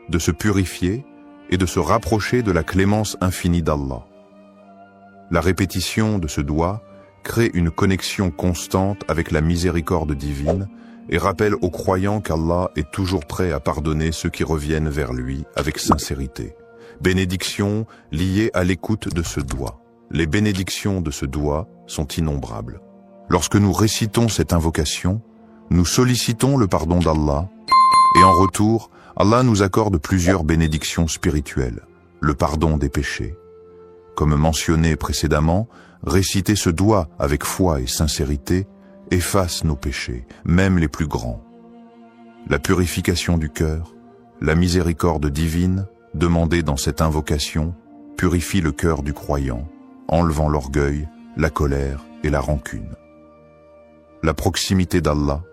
de se purifier et de se rapprocher de la clémence infinie d'Allah. La répétition de ce doua crée une connexion constante avec la miséricorde divine et rappelle aux croyants qu'Allah est toujours prêt à pardonner ceux qui reviennent vers lui avec sincérité. Bénédictions liées à l'écoute de ce doua. Les bénédictions de ce doua sont innombrables. Lorsque nous récitons cette invocation, nous sollicitons le pardon d'Allah et en retour, Allah nous accorde plusieurs bénédictions spirituelles, le pardon des péchés. Comme mentionné précédemment, réciter ce doigt avec foi et sincérité efface nos péchés, même les plus grands. La purification du cœur, la miséricorde divine, demandée dans cette invocation, purifie le cœur du croyant, enlevant l'orgueil, la colère et la rancune. La proximité d'Allah.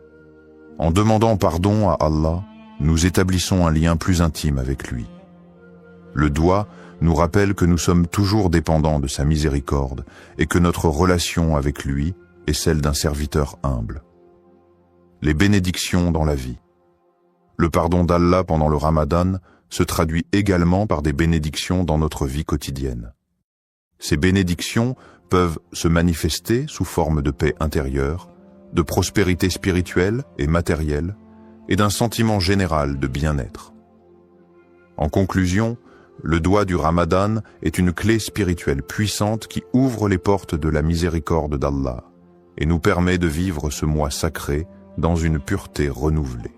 En demandant pardon à Allah, nous établissons un lien plus intime avec lui. Le doigt nous rappelle que nous sommes toujours dépendants de sa miséricorde et que notre relation avec lui est celle d'un serviteur humble. Les bénédictions dans la vie. Le pardon d'Allah pendant le Ramadan se traduit également par des bénédictions dans notre vie quotidienne. Ces bénédictions peuvent se manifester sous forme de paix intérieure, de prospérité spirituelle et matérielle, et d'un sentiment général de bien-être. En conclusion, le doigt du Ramadan est une clé spirituelle puissante qui ouvre les portes de la miséricorde d'Allah et nous permet de vivre ce mois sacré dans une pureté renouvelée.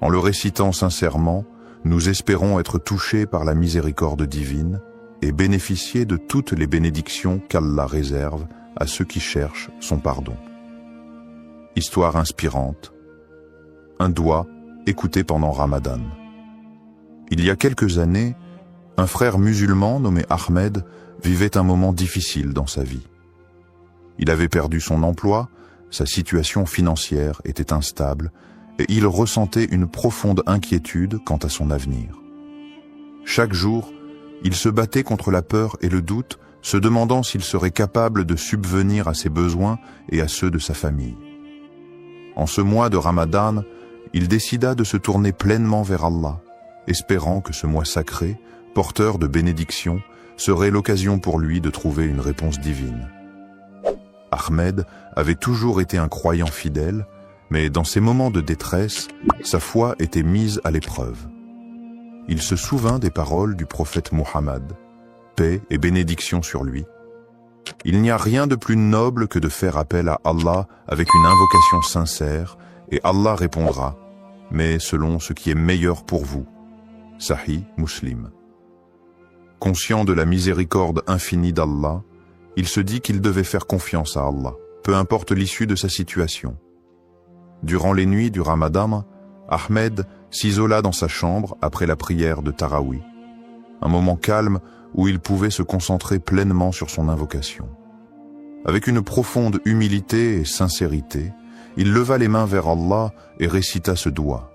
En le récitant sincèrement, nous espérons être touchés par la miséricorde divine et bénéficier de toutes les bénédictions qu'Allah réserve à ceux qui cherchent son pardon. Histoire inspirante. Un doigt écouté pendant Ramadan. Il y a quelques années, un frère musulman nommé Ahmed vivait un moment difficile dans sa vie. Il avait perdu son emploi, sa situation financière était instable et il ressentait une profonde inquiétude quant à son avenir. Chaque jour, il se battait contre la peur et le doute, se demandant s'il serait capable de subvenir à ses besoins et à ceux de sa famille. En ce mois de Ramadan, il décida de se tourner pleinement vers Allah, espérant que ce mois sacré, porteur de bénédictions, serait l'occasion pour lui de trouver une réponse divine. Ahmed avait toujours été un croyant fidèle, mais dans ces moments de détresse, sa foi était mise à l'épreuve. Il se souvint des paroles du prophète Muhammad, paix et bénédiction sur lui. Il n'y a rien de plus noble que de faire appel à Allah avec une invocation sincère, et Allah répondra, mais selon ce qui est meilleur pour vous. Sahih Muslim. Conscient de la miséricorde infinie d'Allah, il se dit qu'il devait faire confiance à Allah, peu importe l'issue de sa situation. Durant les nuits du Ramadan, Ahmed s'isola dans sa chambre après la prière de Tarawih, un moment calme où il pouvait se concentrer pleinement sur son invocation. Avec une profonde humilité et sincérité, il leva les mains vers Allah et récita ce doigt.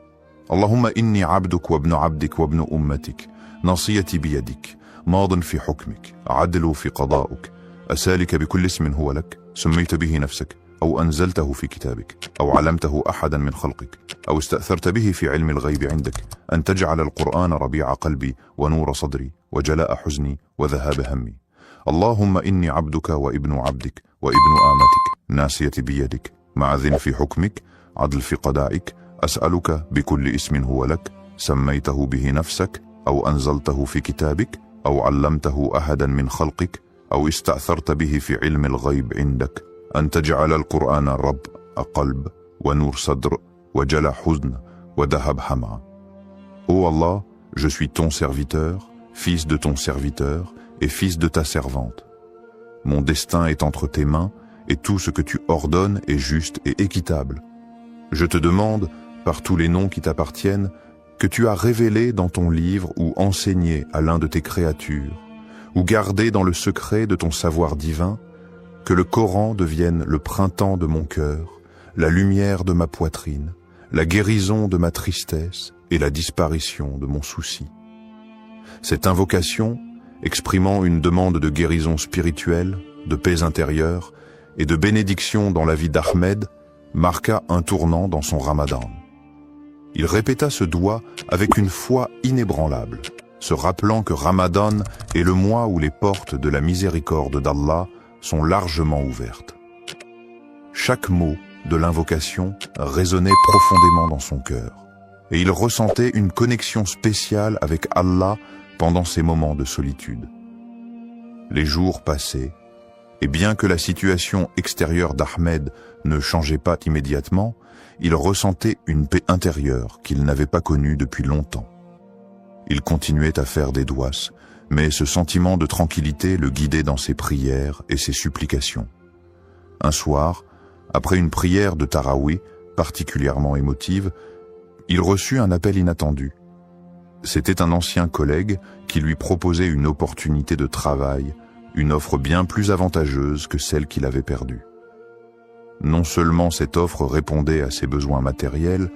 Allahumma inni abduk wa ibnu abdik wa ibnu ummatik, nasiyati biyadik, maadin fi hukmik, adlu fi qada'uk, asalika bikulli ismin huwa lak, سميت به نفسك أو أنزلته في كتابك أو علمته أحدا من خلقك أو استأثرت به في علم الغيب عندك أن تجعل القرآن ربيع قلبي ونور صدري وجلاء حزني وذهاب همي اللهم إني عبدك وابن عبدك وابن آمتك ناسية بيدك معذ في حكمك عدل في قضائك أسألك بكل اسم هو لك سميته به نفسك أو أنزلته في كتابك أو علمته أحدا من خلقك أو استأثرت به في علم الغيب عندك أن تجعل القرآن رب قلب ونور صدر وجلاء حزن وذهب همع. Ô Allah, je suis ton serviteur, fils de ton serviteur et fils de ta servante. Mon destin est entre tes mains et tout ce que tu ordonnes est juste et équitable. Je te demande, par tous les noms qui t'appartiennent, que tu as révélé dans ton livre ou enseigné à l'un de tes créatures, ou gardé dans le secret de ton savoir divin, que le Coran devienne le printemps de mon cœur, la lumière de ma poitrine, la guérison de ma tristesse et la disparition de mon souci. Cette invocation, exprimant une demande de guérison spirituelle, de paix intérieure et de bénédiction dans la vie d'Ahmed, marqua un tournant dans son Ramadan. Il répéta ce doigt avec une foi inébranlable, se rappelant que Ramadan est le mois où les portes de la miséricorde d'Allah sont largement ouvertes. Chaque mot de l'invocation résonnait profondément dans son cœur, et il ressentait une connexion spéciale avec Allah pendant ces moments de solitude. Les jours passaient, Et bien que la situation extérieure d'Ahmed ne changeait pas immédiatement, il ressentait une paix intérieure qu'il n'avait pas connue depuis longtemps. Il continuait à faire des douas, mais ce sentiment de tranquillité le guidait dans ses prières et ses supplications. Un soir, après une prière de Tarawih particulièrement émotive, il reçut un appel inattendu. C'était un ancien collègue qui lui proposait une opportunité de travail, une offre bien plus avantageuse que celle qu'il avait perdue. Non seulement cette offre répondait à ses besoins matériels,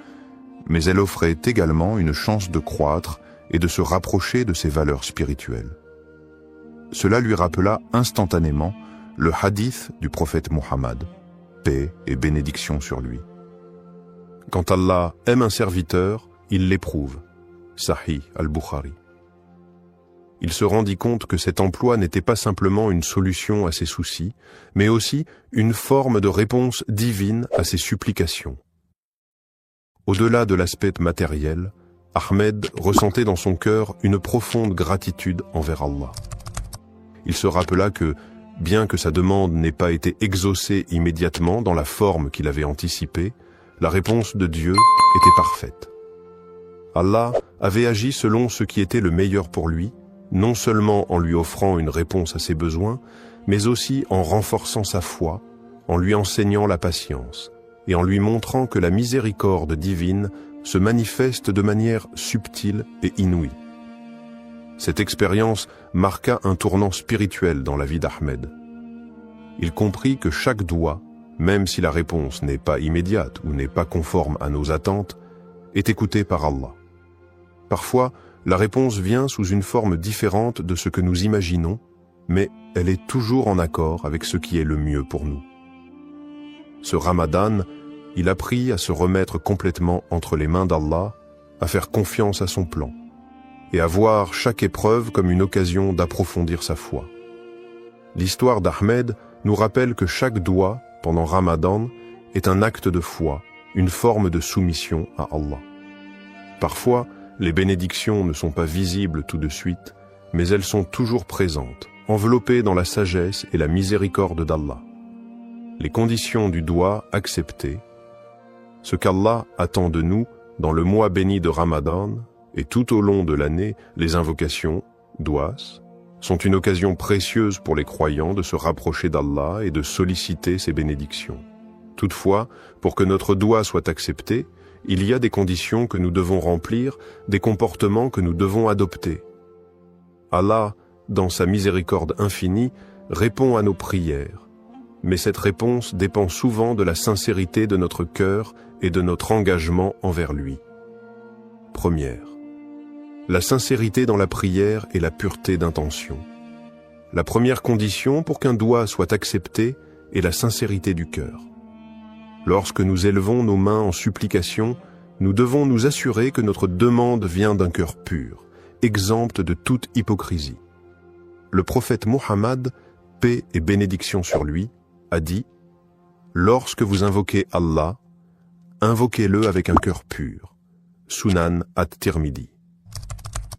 mais elle offrait également une chance de croître et de se rapprocher de ses valeurs spirituelles. Cela lui rappela instantanément le hadith du prophète Mohammed, paix et bénédiction sur lui. Quand Allah aime un serviteur, il l'éprouve. Sahih al-Bukhari. Il se rendit compte que cet emploi n'était pas simplement une solution à ses soucis, mais aussi une forme de réponse divine à ses supplications. Au-delà de l'aspect matériel, Ahmed ressentait dans son cœur une profonde gratitude envers Allah. Il se rappela que, bien que sa demande n'ait pas été exaucée immédiatement dans la forme qu'il avait anticipée, la réponse de Dieu était parfaite. Allah avait agi selon ce qui était le meilleur pour lui, non seulement en lui offrant une réponse à ses besoins, mais aussi en renforçant sa foi, en lui enseignant la patience, et en lui montrant que la miséricorde divine se manifeste de manière subtile et inouïe. Cette expérience marqua un tournant spirituel dans la vie d'Ahmed. Il comprit que chaque doua, même si la réponse n'est pas immédiate ou n'est pas conforme à nos attentes, est écoutée par Allah. Parfois, la réponse vient sous une forme différente de ce que nous imaginons, mais elle est toujours en accord avec ce qui est le mieux pour nous. Ce Ramadan, il apprit à se remettre complètement entre les mains d'Allah, à faire confiance à son plan, et à voir chaque épreuve comme une occasion d'approfondir sa foi. L'histoire d'Ahmed nous rappelle que chaque doua, pendant Ramadan, est un acte de foi, une forme de soumission à Allah. Parfois, les bénédictions ne sont pas visibles tout de suite, mais elles sont toujours présentes, enveloppées dans la sagesse et la miséricorde d'Allah. Les conditions du doua acceptées, ce qu'Allah attend de nous dans le mois béni de Ramadan et tout au long de l'année, les invocations, douas, sont une occasion précieuse pour les croyants de se rapprocher d'Allah et de solliciter ses bénédictions. Toutefois, pour que notre doua soit accepté, il y a des conditions que nous devons remplir, des comportements que nous devons adopter. Allah, dans sa miséricorde infinie, répond à nos prières, mais cette réponse dépend souvent de la sincérité de notre cœur et de notre engagement envers lui. Première, la sincérité dans la prière et la pureté d'intention. La première condition pour qu'un doua soit accepté est la sincérité du cœur. Lorsque nous élevons nos mains en supplication, nous devons nous assurer que notre demande vient d'un cœur pur, exempt de toute hypocrisie. Le prophète Mohammed, paix et bénédiction sur lui, a dit « Lorsque vous invoquez Allah, invoquez-le avec un cœur pur. » Sunan at-Tirmidhi.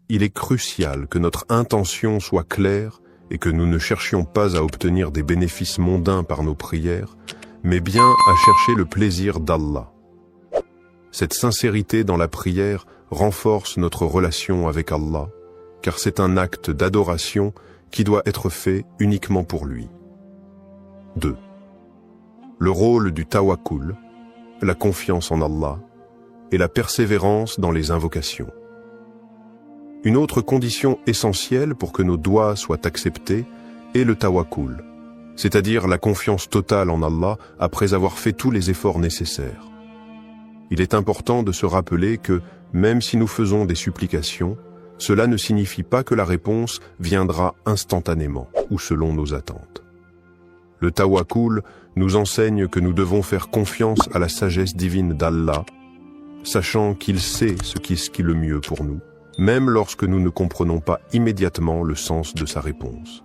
Il est crucial que notre intention soit claire et que nous ne cherchions pas à obtenir des bénéfices mondains par nos prières, mais bien à chercher le plaisir d'Allah. Cette sincérité dans la prière renforce notre relation avec Allah, car c'est un acte d'adoration qui doit être fait uniquement pour lui. 2. Le rôle du tawakkul, la confiance en Allah, et la persévérance dans les invocations. Une autre condition essentielle pour que nos doua soient acceptés est le tawakkul, c'est-à-dire la confiance totale en Allah après avoir fait tous les efforts nécessaires. Il est important de se rappeler que, même si nous faisons des supplications, cela ne signifie pas que la réponse viendra instantanément ou selon nos attentes. Le tawakkul nous enseigne que nous devons faire confiance à la sagesse divine d'Allah, sachant qu'il sait ce qui est le mieux pour nous, même lorsque nous ne comprenons pas immédiatement le sens de sa réponse.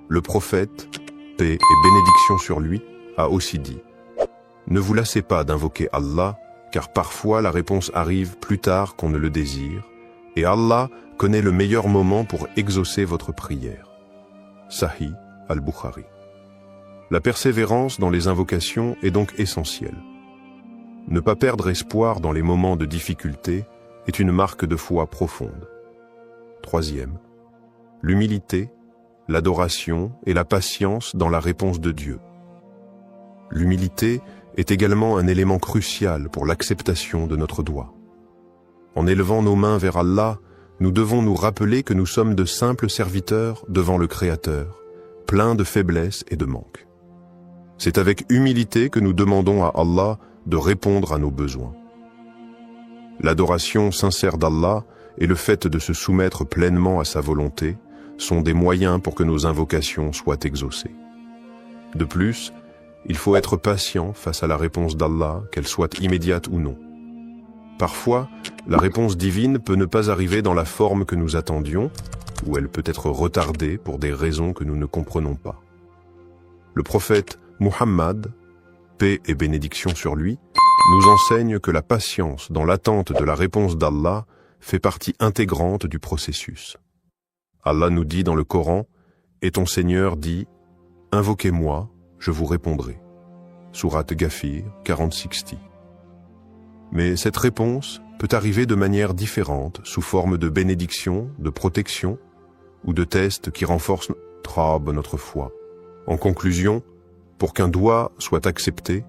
Le prophète, paix et bénédiction sur lui, a aussi dit « Ne vous lassez pas d'invoquer Allah, car parfois la réponse arrive plus tard qu'on ne le désire, et Allah connaît le meilleur moment pour exaucer votre prière. » Sahih al-Bukhari. La persévérance dans les invocations est donc essentielle. Ne pas perdre espoir dans les moments de difficulté est une marque de foi profonde. Troisième, l'humilité, l'adoration et la patience dans la réponse de Dieu. L'humilité est également un élément crucial pour l'acceptation de notre dua. En élevant nos mains vers Allah, nous devons nous rappeler que nous sommes de simples serviteurs devant le Créateur, pleins de faiblesses et de manques. C'est avec humilité que nous demandons à Allah de répondre à nos besoins. L'adoration sincère d'Allah et le fait de se soumettre pleinement à sa volonté sont des moyens pour que nos invocations soient exaucées. De plus, il faut être patient face à la réponse d'Allah, qu'elle soit immédiate ou non. Parfois, la réponse divine peut ne pas arriver dans la forme que nous attendions, ou elle peut être retardée pour des raisons que nous ne comprenons pas. Le prophète Muhammad, paix et bénédiction sur lui, nous enseigne que la patience dans l'attente de la réponse d'Allah fait partie intégrante du processus. Allah nous dit dans le Coran, « Et ton Seigneur dit, invoquez-moi, je vous répondrai. » Sourate Ghafir 40-60. Mais cette réponse peut arriver de manière différente, sous forme de bénédiction, de protection ou de tests qui renforcent notre foi. En conclusion, pour qu'un doua soit accepté,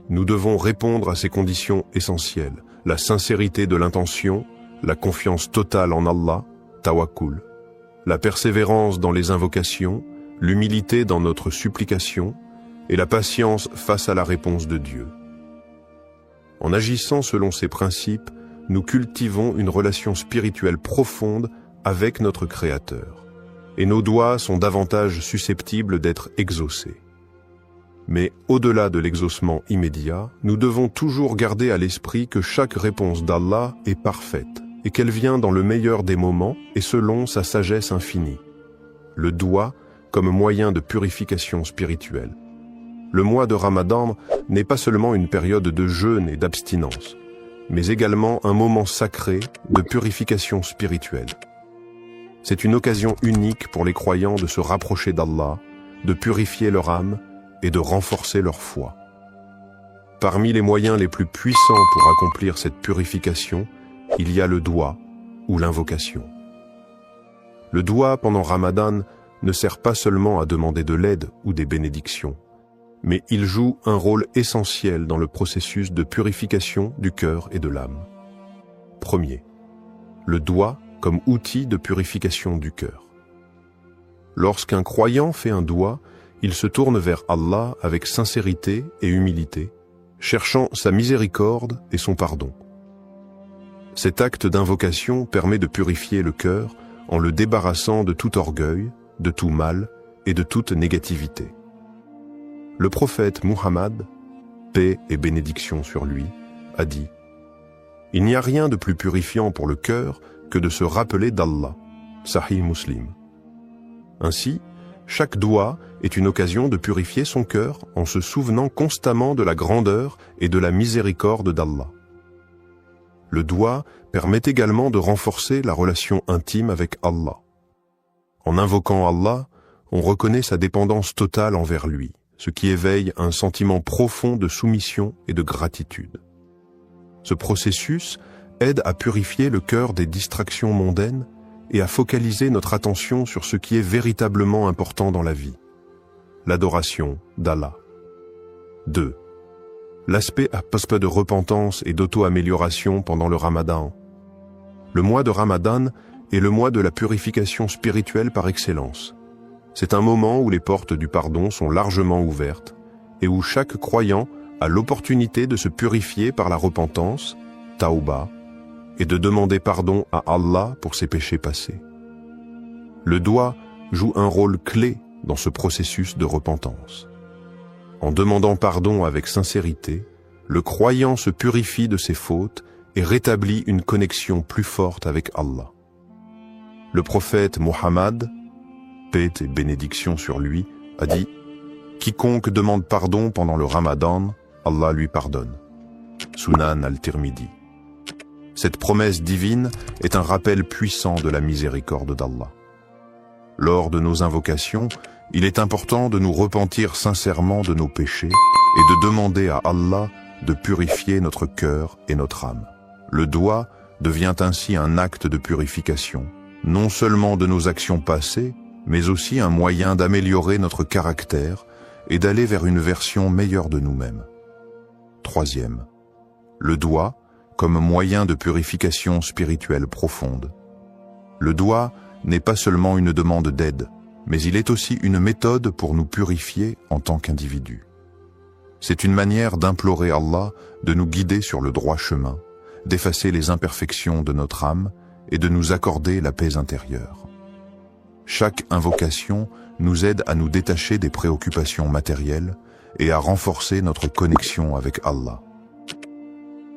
nous devons répondre à ces conditions essentielles, la sincérité de l'intention, la confiance totale en Allah, tawakkul, la persévérance dans les invocations, l'humilité dans notre supplication et la patience face à la réponse de Dieu. En agissant selon ces principes, nous cultivons une relation spirituelle profonde avec notre Créateur, et nos doigts sont davantage susceptibles d'être exaucés. Mais au-delà de l'exaucement immédiat, nous devons toujours garder à l'esprit que chaque réponse d'Allah est parfaite et qu'elle vient dans le meilleur des moments et selon sa sagesse infinie. Le doua comme moyen de purification spirituelle. Le mois de Ramadan n'est pas seulement une période de jeûne et d'abstinence, mais également un moment sacré de purification spirituelle. C'est une occasion unique pour les croyants de se rapprocher d'Allah, de purifier leur âme et de renforcer leur foi. Parmi les moyens les plus puissants pour accomplir cette purification, il y a le doua ou l'invocation. Le doua pendant Ramadan ne sert pas seulement à demander de l'aide ou des bénédictions, mais il joue un rôle essentiel dans le processus de purification du cœur et de l'âme. Premier, le doua comme outil de purification du cœur. Lorsqu'un croyant fait un doua, il se tourne vers Allah avec sincérité et humilité, cherchant sa miséricorde et son pardon. Cet acte d'invocation permet de purifier le cœur en le débarrassant de tout orgueil, de tout mal et de toute négativité. Le prophète Muhammad, paix et bénédiction sur lui, a dit « Il n'y a rien de plus purifiant pour le cœur que de se rappeler d'Allah. » Sahih Muslim. Ainsi, chaque doua est une occasion de purifier son cœur en se souvenant constamment de la grandeur et de la miséricorde d'Allah. Le doua permet également de renforcer la relation intime avec Allah. En invoquant Allah, on reconnaît sa dépendance totale envers lui, ce qui éveille un sentiment profond de soumission et de gratitude. Ce processus aide à purifier le cœur des distractions mondaines et à focaliser notre attention sur ce qui est véritablement important dans la vie, l'adoration d'Allah. 2. L'aspect de repentance et d'auto-amélioration pendant le Ramadan. Le mois de Ramadan est le mois de la purification spirituelle par excellence. C'est un moment où les portes du pardon sont largement ouvertes et où chaque croyant a l'opportunité de se purifier par la repentance, tauba, et de demander pardon à Allah pour ses péchés passés. Le doua joue un rôle clé dans ce processus de repentance. En demandant pardon avec sincérité, le croyant se purifie de ses fautes et rétablit une connexion plus forte avec Allah. Le prophète Muhammad, paix et bénédiction sur lui, a dit « Quiconque demande pardon pendant le Ramadan, Allah lui pardonne. » Sunan al-Tirmidhi. Cette promesse divine est un rappel puissant de la miséricorde d'Allah. Lors de nos invocations, il est important de nous repentir sincèrement de nos péchés et de demander à Allah de purifier notre cœur et notre âme. Le doigt devient ainsi un acte de purification, non seulement de nos actions passées, mais aussi un moyen d'améliorer notre caractère et d'aller vers une version meilleure de nous-mêmes. Troisième, le doigt comme moyen de purification spirituelle profonde. Le doigt n'est pas seulement une demande d'aide, mais il est aussi une méthode pour nous purifier en tant qu'individus. C'est une manière d'implorer Allah de nous guider sur le droit chemin, d'effacer les imperfections de notre âme et de nous accorder la paix intérieure. Chaque invocation nous aide à nous détacher des préoccupations matérielles et à renforcer notre connexion avec Allah.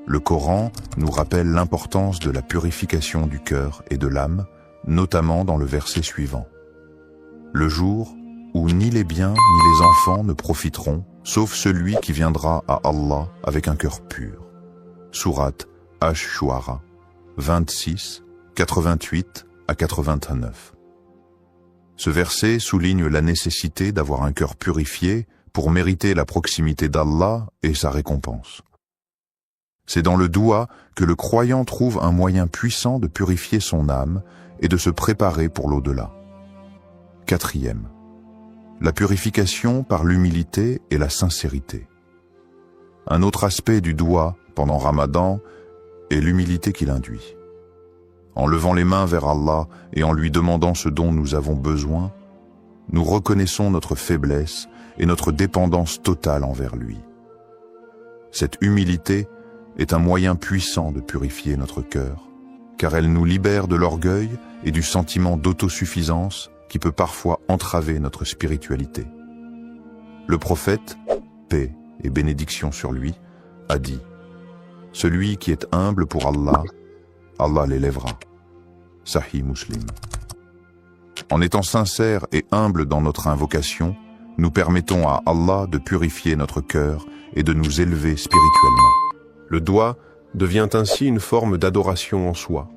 Le Coran nous rappelle l'importance de la purification du cœur et de l'âme, notamment dans le verset suivant. Le jour où ni les biens ni les enfants ne profiteront, sauf celui qui viendra à Allah avec un cœur pur. Sourate Ash-Shu'ara, 26, 88 à 89. Ce verset souligne la nécessité d'avoir un cœur purifié pour mériter la proximité d'Allah et sa récompense. C'est dans le doua que le croyant trouve un moyen puissant de purifier son âme et de se préparer pour l'au-delà. Quatrième, la purification par l'humilité et la sincérité. Un autre aspect du doua pendant Ramadan est l'humilité qu'il induit. En levant les mains vers Allah et en lui demandant ce dont nous avons besoin, nous reconnaissons notre faiblesse et notre dépendance totale envers lui. Cette humilité est un moyen puissant de purifier notre cœur, car elle nous libère de l'orgueil et du sentiment d'autosuffisance qui peut parfois entraver notre spiritualité. Le prophète, paix et bénédiction sur lui, a dit « Celui qui est humble pour Allah, Allah l'élèvera. » Sahih Muslim. En étant sincères et humbles dans notre invocation, nous permettons à Allah de purifier notre cœur et de nous élever spirituellement. Le doigt devient ainsi une forme d'adoration en soi,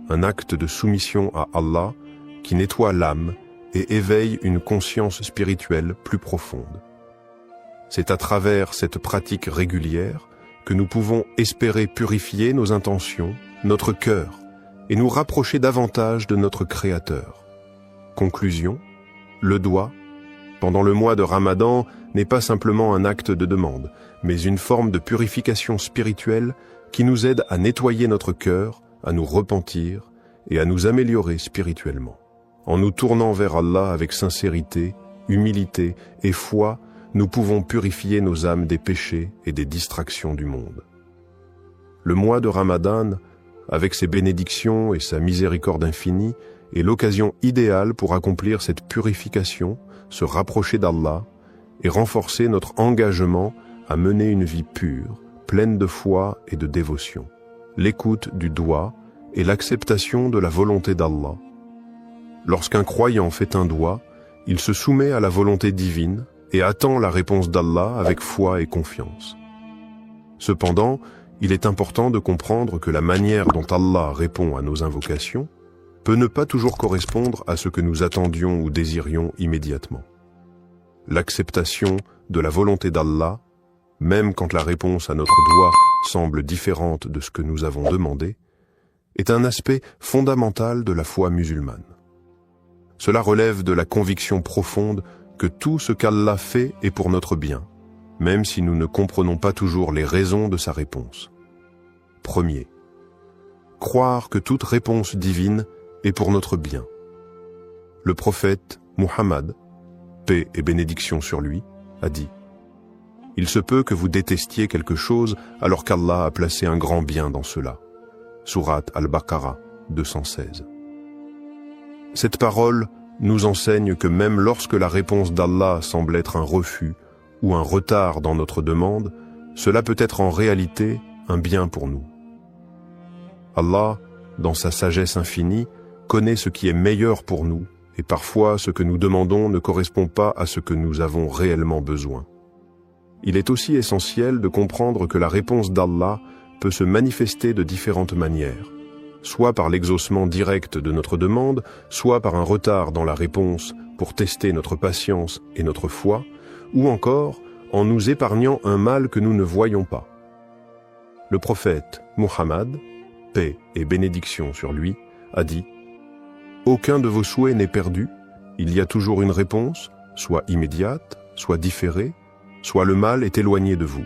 un acte de soumission à Allah qui nettoie l'âme et éveille une conscience spirituelle plus profonde. C'est à travers cette pratique régulière que nous pouvons espérer purifier nos intentions, notre cœur, et nous rapprocher davantage de notre Créateur. Conclusion, le doigt, pendant le mois de Ramadan, n'est pas simplement un acte de demande, mais une forme de purification spirituelle qui nous aide à nettoyer notre cœur, à nous repentir et à nous améliorer spirituellement. En nous tournant vers Allah avec sincérité, humilité et foi, nous pouvons purifier nos âmes des péchés et des distractions du monde. Le mois de Ramadan, avec ses bénédictions et sa miséricorde infinie, est l'occasion idéale pour accomplir cette purification, se rapprocher d'Allah et renforcer notre engagement à mener une vie pure, pleine de foi et de dévotion. L'écoute du doigt et l'acceptation de la volonté d'Allah. Lorsqu'un croyant fait un doigt, il se soumet à la volonté divine et attend la réponse d'Allah avec foi et confiance. Cependant, il est important de comprendre que la manière dont Allah répond à nos invocations peut ne pas toujours correspondre à ce que nous attendions ou désirions immédiatement. L'acceptation de la volonté d'Allah, même quand la réponse à notre doigt semble différente de ce que nous avons demandé, est un aspect fondamental de la foi musulmane. Cela relève de la conviction profonde que tout ce qu'Allah fait est pour notre bien, même si nous ne comprenons pas toujours les raisons de sa réponse. Premier, croire que toute réponse divine est pour notre bien. Le prophète Muhammad, paix et bénédiction sur lui, a dit « Il se peut que vous détestiez quelque chose alors qu'Allah a placé un grand bien dans cela. » Sourate Al-Baqarah 216. Cette parole nous enseigne que même lorsque la réponse d'Allah semble être un refus ou un retard dans notre demande, cela peut être en réalité un bien pour nous. Allah, dans sa sagesse infinie, connaît ce qui est meilleur pour nous, et parfois ce que nous demandons ne correspond pas à ce que nous avons réellement besoin. Il est aussi essentiel de comprendre que la réponse d'Allah peut se manifester de différentes manières, soit par l'exaucement direct de notre demande, soit par un retard dans la réponse pour tester notre patience et notre foi, ou encore en nous épargnant un mal que nous ne voyons pas. Le prophète Muhammad, paix et bénédiction sur lui, a dit « Aucun de vos souhaits n'est perdu, il y a toujours une réponse, soit immédiate, soit différée, soit le mal est éloigné de vous. »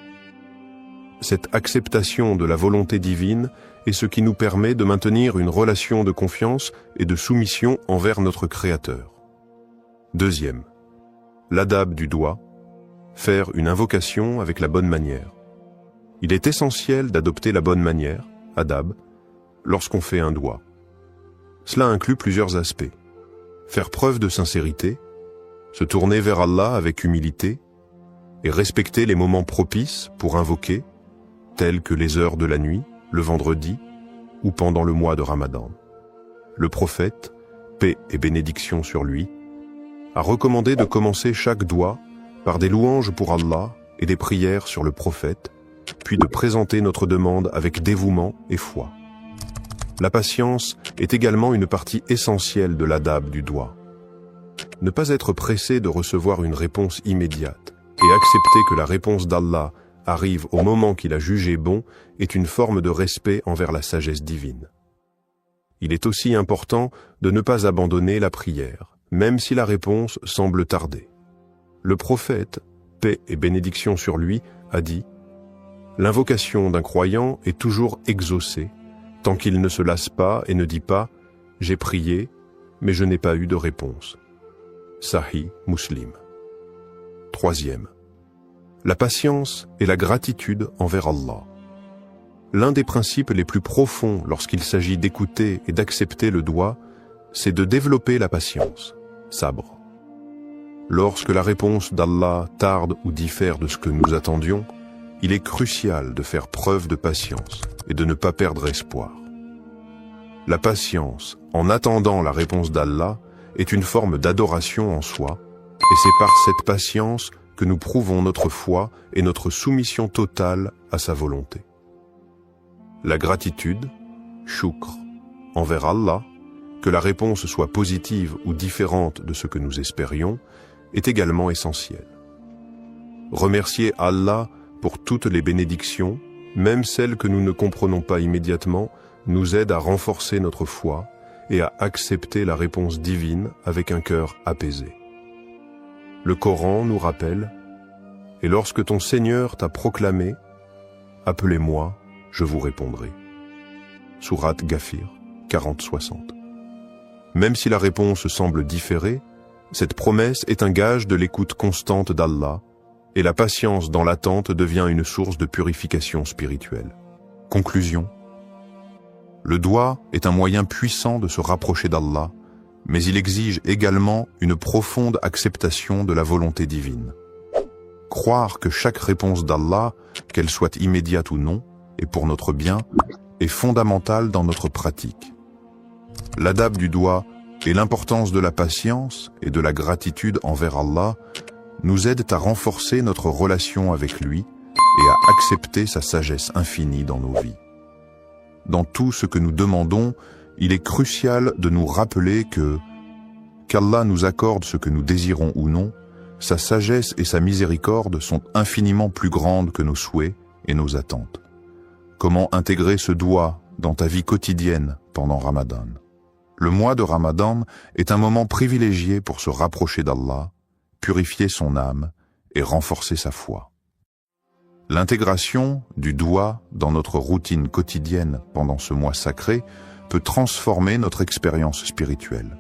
Cette acceptation de la volonté divine est ce qui nous permet de maintenir une relation de confiance et de soumission envers notre Créateur. Deuxième, l'adab du doigt, faire une invocation avec la bonne manière. Il est essentiel d'adopter la bonne manière, adab, lorsqu'on fait un doigt. Cela inclut plusieurs aspects. Faire preuve de sincérité, se tourner vers Allah avec humilité et respecter les moments propices pour invoquer, tels que les heures de la nuit, le vendredi ou pendant le mois de Ramadan. Le prophète, paix et bénédiction sur lui, a recommandé de commencer chaque doigt par des louanges pour Allah et des prières sur le prophète, puis de présenter notre demande avec dévouement et foi. La patience est également une partie essentielle de l'adab du doigt. Ne pas être pressé de recevoir une réponse immédiate et accepter que la réponse d'Allah arrive au moment qu'il a jugé bon est une forme de respect envers la sagesse divine. Il est aussi important de ne pas abandonner la prière, même si la réponse semble tarder. Le prophète, paix et bénédiction sur lui, a dit « L'invocation d'un croyant est toujours exaucée, tant qu'il ne se lasse pas et ne dit pas « J'ai prié, mais je n'ai pas eu de réponse ». Sahih Muslim. Troisième, la patience et la gratitude envers Allah. L'un des principes les plus profonds lorsqu'il s'agit d'écouter et d'accepter le doigt, c'est de développer la patience, sabre. Lorsque la réponse d'Allah tarde ou diffère de ce que nous attendions, il est crucial de faire preuve de patience et de ne pas perdre espoir. La patience, en attendant la réponse d'Allah, est une forme d'adoration en soi, et c'est par cette patience que nous prouvons notre foi et notre soumission totale à sa volonté. La gratitude, shukr, envers Allah, que la réponse soit positive ou différente de ce que nous espérions, est également essentielle. Remercier Allah pour toutes les bénédictions, même celles que nous ne comprenons pas immédiatement, nous aide à renforcer notre foi et à accepter la réponse divine avec un cœur apaisé. Le Coran nous rappelle « Et lorsque ton Seigneur t'a proclamé, appelez-moi, je vous répondrai. » Sourate Ghafir 40-60. Même si la réponse semble différer, cette promesse est un gage de l'écoute constante d'Allah, et la patience dans l'attente devient une source de purification spirituelle. Conclusion. Le doigt est un moyen puissant de se rapprocher d'Allah, mais il exige également une profonde acceptation de la volonté divine. Croire que chaque réponse d'Allah, qu'elle soit immédiate ou non, et pour notre bien, est fondamentale dans notre pratique. L'adab du doigt et l'importance de la patience et de la gratitude envers Allah nous aident à renforcer notre relation avec lui et à accepter sa sagesse infinie dans nos vies. Dans tout ce que nous demandons, il est crucial de nous rappeler qu'Allah nous accorde ce que nous désirons ou non, sa sagesse et sa miséricorde sont infiniment plus grandes que nos souhaits et nos attentes. Comment intégrer ce doigt dans ta vie quotidienne pendant Ramadan? Le mois de Ramadan est un moment privilégié pour se rapprocher d'Allah, purifier son âme et renforcer sa foi. L'intégration du doigt dans notre routine quotidienne pendant ce mois sacré peut transformer notre expérience spirituelle.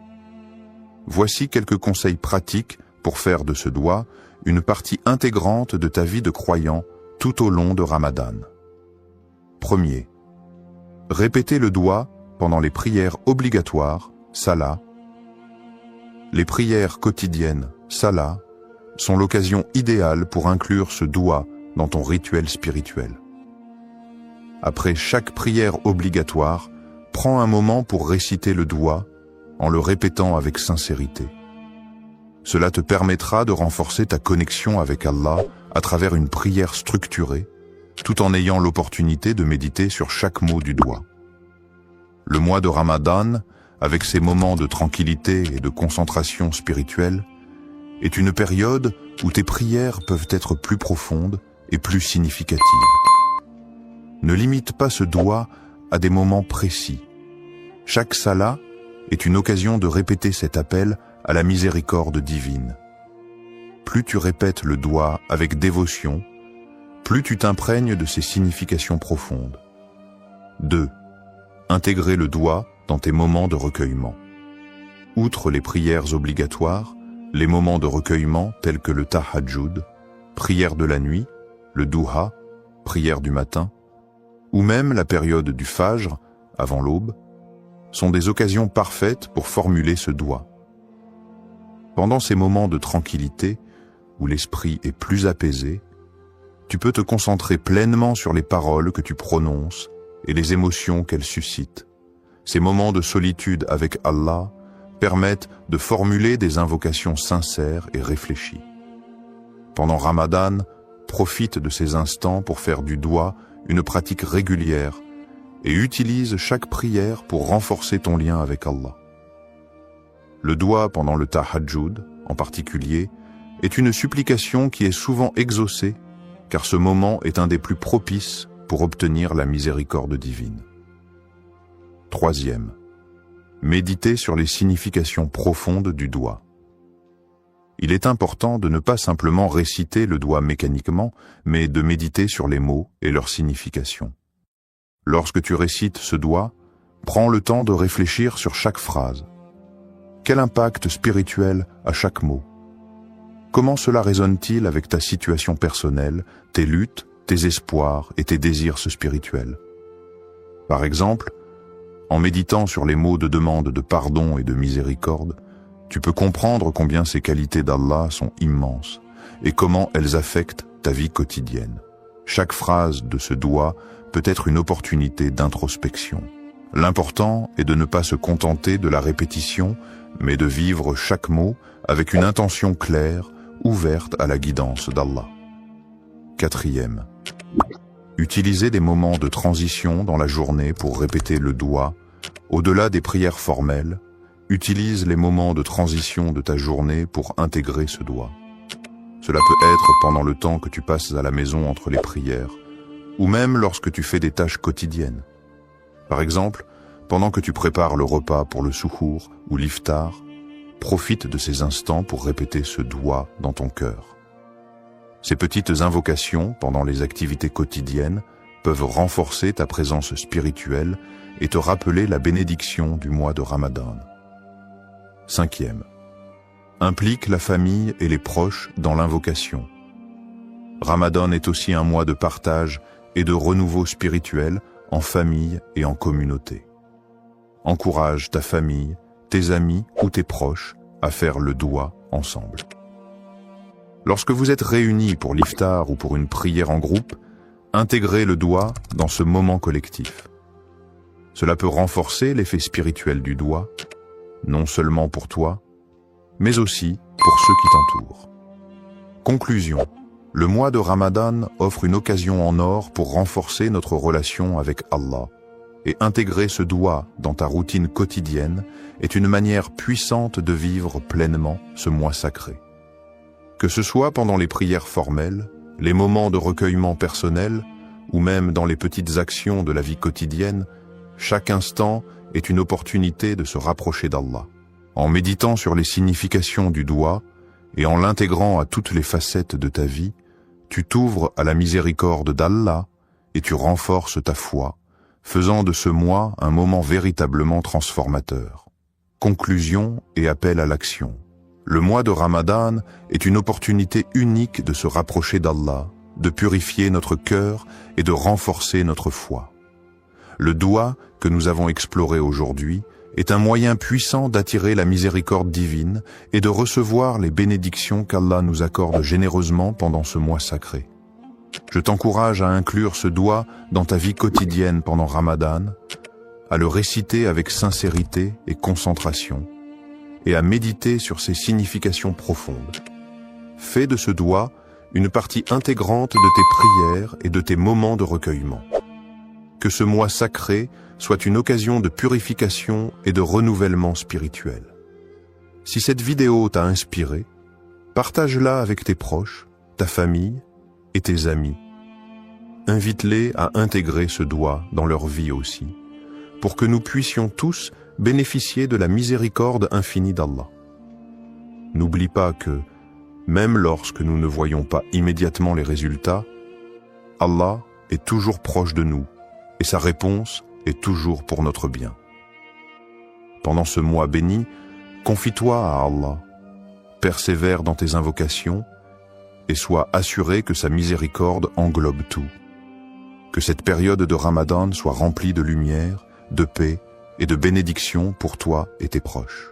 Voici quelques conseils pratiques pour faire de ce doigt une partie intégrante de ta vie de croyant tout au long de Ramadan. Premier, répétez le doigt pendant les prières obligatoires, salat. Les prières quotidiennes, salat, sont l'occasion idéale pour inclure ce doigt dans ton rituel spirituel. Après chaque prière obligatoire, prends un moment pour réciter le doigt en le répétant avec sincérité. Cela te permettra de renforcer ta connexion avec Allah à travers une prière structurée, tout en ayant l'opportunité de méditer sur chaque mot du doigt. Le mois de Ramadan avec ses moments de tranquillité et de concentration spirituelle, est une période où tes prières peuvent être plus profondes et plus significatives. Ne limite pas ce doigt à des moments précis. Chaque salat est une occasion de répéter cet appel à la miséricorde divine. Plus tu répètes le doigt avec dévotion, plus tu t'imprègnes de ses significations profondes. 2. Intégrer le doigt dans tes moments de recueillement. Outre les prières obligatoires, les moments de recueillement tels que le tahajjud, prière de la nuit, le duha, prière du matin, ou même la période du fajr, avant l'aube, sont des occasions parfaites pour formuler ce doigt. Pendant ces moments de tranquillité, où l'esprit est plus apaisé, tu peux te concentrer pleinement sur les paroles que tu prononces et les émotions qu'elles suscitent. Ces moments de solitude avec Allah permettent de formuler des invocations sincères et réfléchies. Pendant Ramadan, profite de ces instants pour faire du doigt une pratique régulière et utilise chaque prière pour renforcer ton lien avec Allah. Le doigt pendant le tahajjud, en particulier, est une supplication qui est souvent exaucée, car ce moment est un des plus propices pour obtenir la miséricorde divine. 3. Méditer sur les significations profondes du doigt. Il est important de ne pas simplement réciter le doigt mécaniquement, mais de méditer sur les mots et leur signification. Lorsque tu récites ce doigt, prends le temps de réfléchir sur chaque phrase. Quel impact spirituel a chaque mot? Comment cela résonne-t-il avec ta situation personnelle, tes luttes, tes espoirs et tes désirs spirituels? Par exemple, en méditant sur les mots de demande de pardon et de miséricorde, tu peux comprendre combien ces qualités d'Allah sont immenses et comment elles affectent ta vie quotidienne. Chaque phrase de ce doigt peut être une opportunité d'introspection. L'important est de ne pas se contenter de la répétition, mais de vivre chaque mot avec une intention claire, ouverte à la guidance d'Allah. 4. Utiliser des moments de transition dans la journée pour répéter le doigt. Au-delà des prières formelles, utilise les moments de transition de ta journée pour intégrer ce doigt. Cela peut être pendant le temps que tu passes à la maison entre les prières, ou même lorsque tu fais des tâches quotidiennes. Par exemple, pendant que tu prépares le repas pour le suhour ou l'iftar, profite de ces instants pour répéter ce doigt dans ton cœur. Ces petites invocations pendant les activités quotidiennes peuvent renforcer ta présence spirituelle et te rappeler la bénédiction du mois de Ramadan. 5. Implique la famille et les proches dans l'invocation. Ramadan est aussi un mois de partage et de renouveau spirituel en famille et en communauté. Encourage ta famille, tes amis ou tes proches à faire le doigt ensemble. Lorsque vous êtes réunis pour l'iftar ou pour une prière en groupe, intégrez le doigt dans ce moment collectif. Cela peut renforcer l'effet spirituel du doigt, non seulement pour toi, mais aussi pour ceux qui t'entourent. Conclusion. Le mois de Ramadan offre une occasion en or pour renforcer notre relation avec Allah, et intégrer ce doigt dans ta routine quotidienne est une manière puissante de vivre pleinement ce mois sacré. Que ce soit pendant les prières formelles, les moments de recueillement personnel, ou même dans les petites actions de la vie quotidienne, chaque instant est une opportunité de se rapprocher d'Allah. En méditant sur les significations du doigt et en l'intégrant à toutes les facettes de ta vie, tu t'ouvres à la miséricorde d'Allah et tu renforces ta foi, faisant de ce mois un moment véritablement transformateur. Conclusion et appel à l'action. Le mois de Ramadan est une opportunité unique de se rapprocher d'Allah, de purifier notre cœur et de renforcer notre foi. Le doigt que nous avons exploré aujourd'hui est un moyen puissant d'attirer la miséricorde divine et de recevoir les bénédictions qu'Allah nous accorde généreusement pendant ce mois sacré. Je t'encourage à inclure ce doigt dans ta vie quotidienne pendant Ramadan, à le réciter avec sincérité et concentration, et à méditer sur ses significations profondes. Fais de ce doigt une partie intégrante de tes prières et de tes moments de recueillement. que ce mois sacré soit une occasion de purification et de renouvellement spirituel. Si cette vidéo t'a inspiré, partage-la avec tes proches, ta famille et tes amis. Invite-les à intégrer ce doigt dans leur vie aussi, pour que nous puissions tous bénéficier de la miséricorde infinie d'Allah. N'oublie pas que, même lorsque nous ne voyons pas immédiatement les résultats, Allah est toujours proche de nous et sa réponse est toujours pour notre bien. Pendant ce mois béni, confie-toi à Allah, persévère dans tes invocations et sois assuré que sa miséricorde englobe tout. Que cette période de Ramadan soit remplie de lumière, de paix et de bénédiction pour toi et tes proches.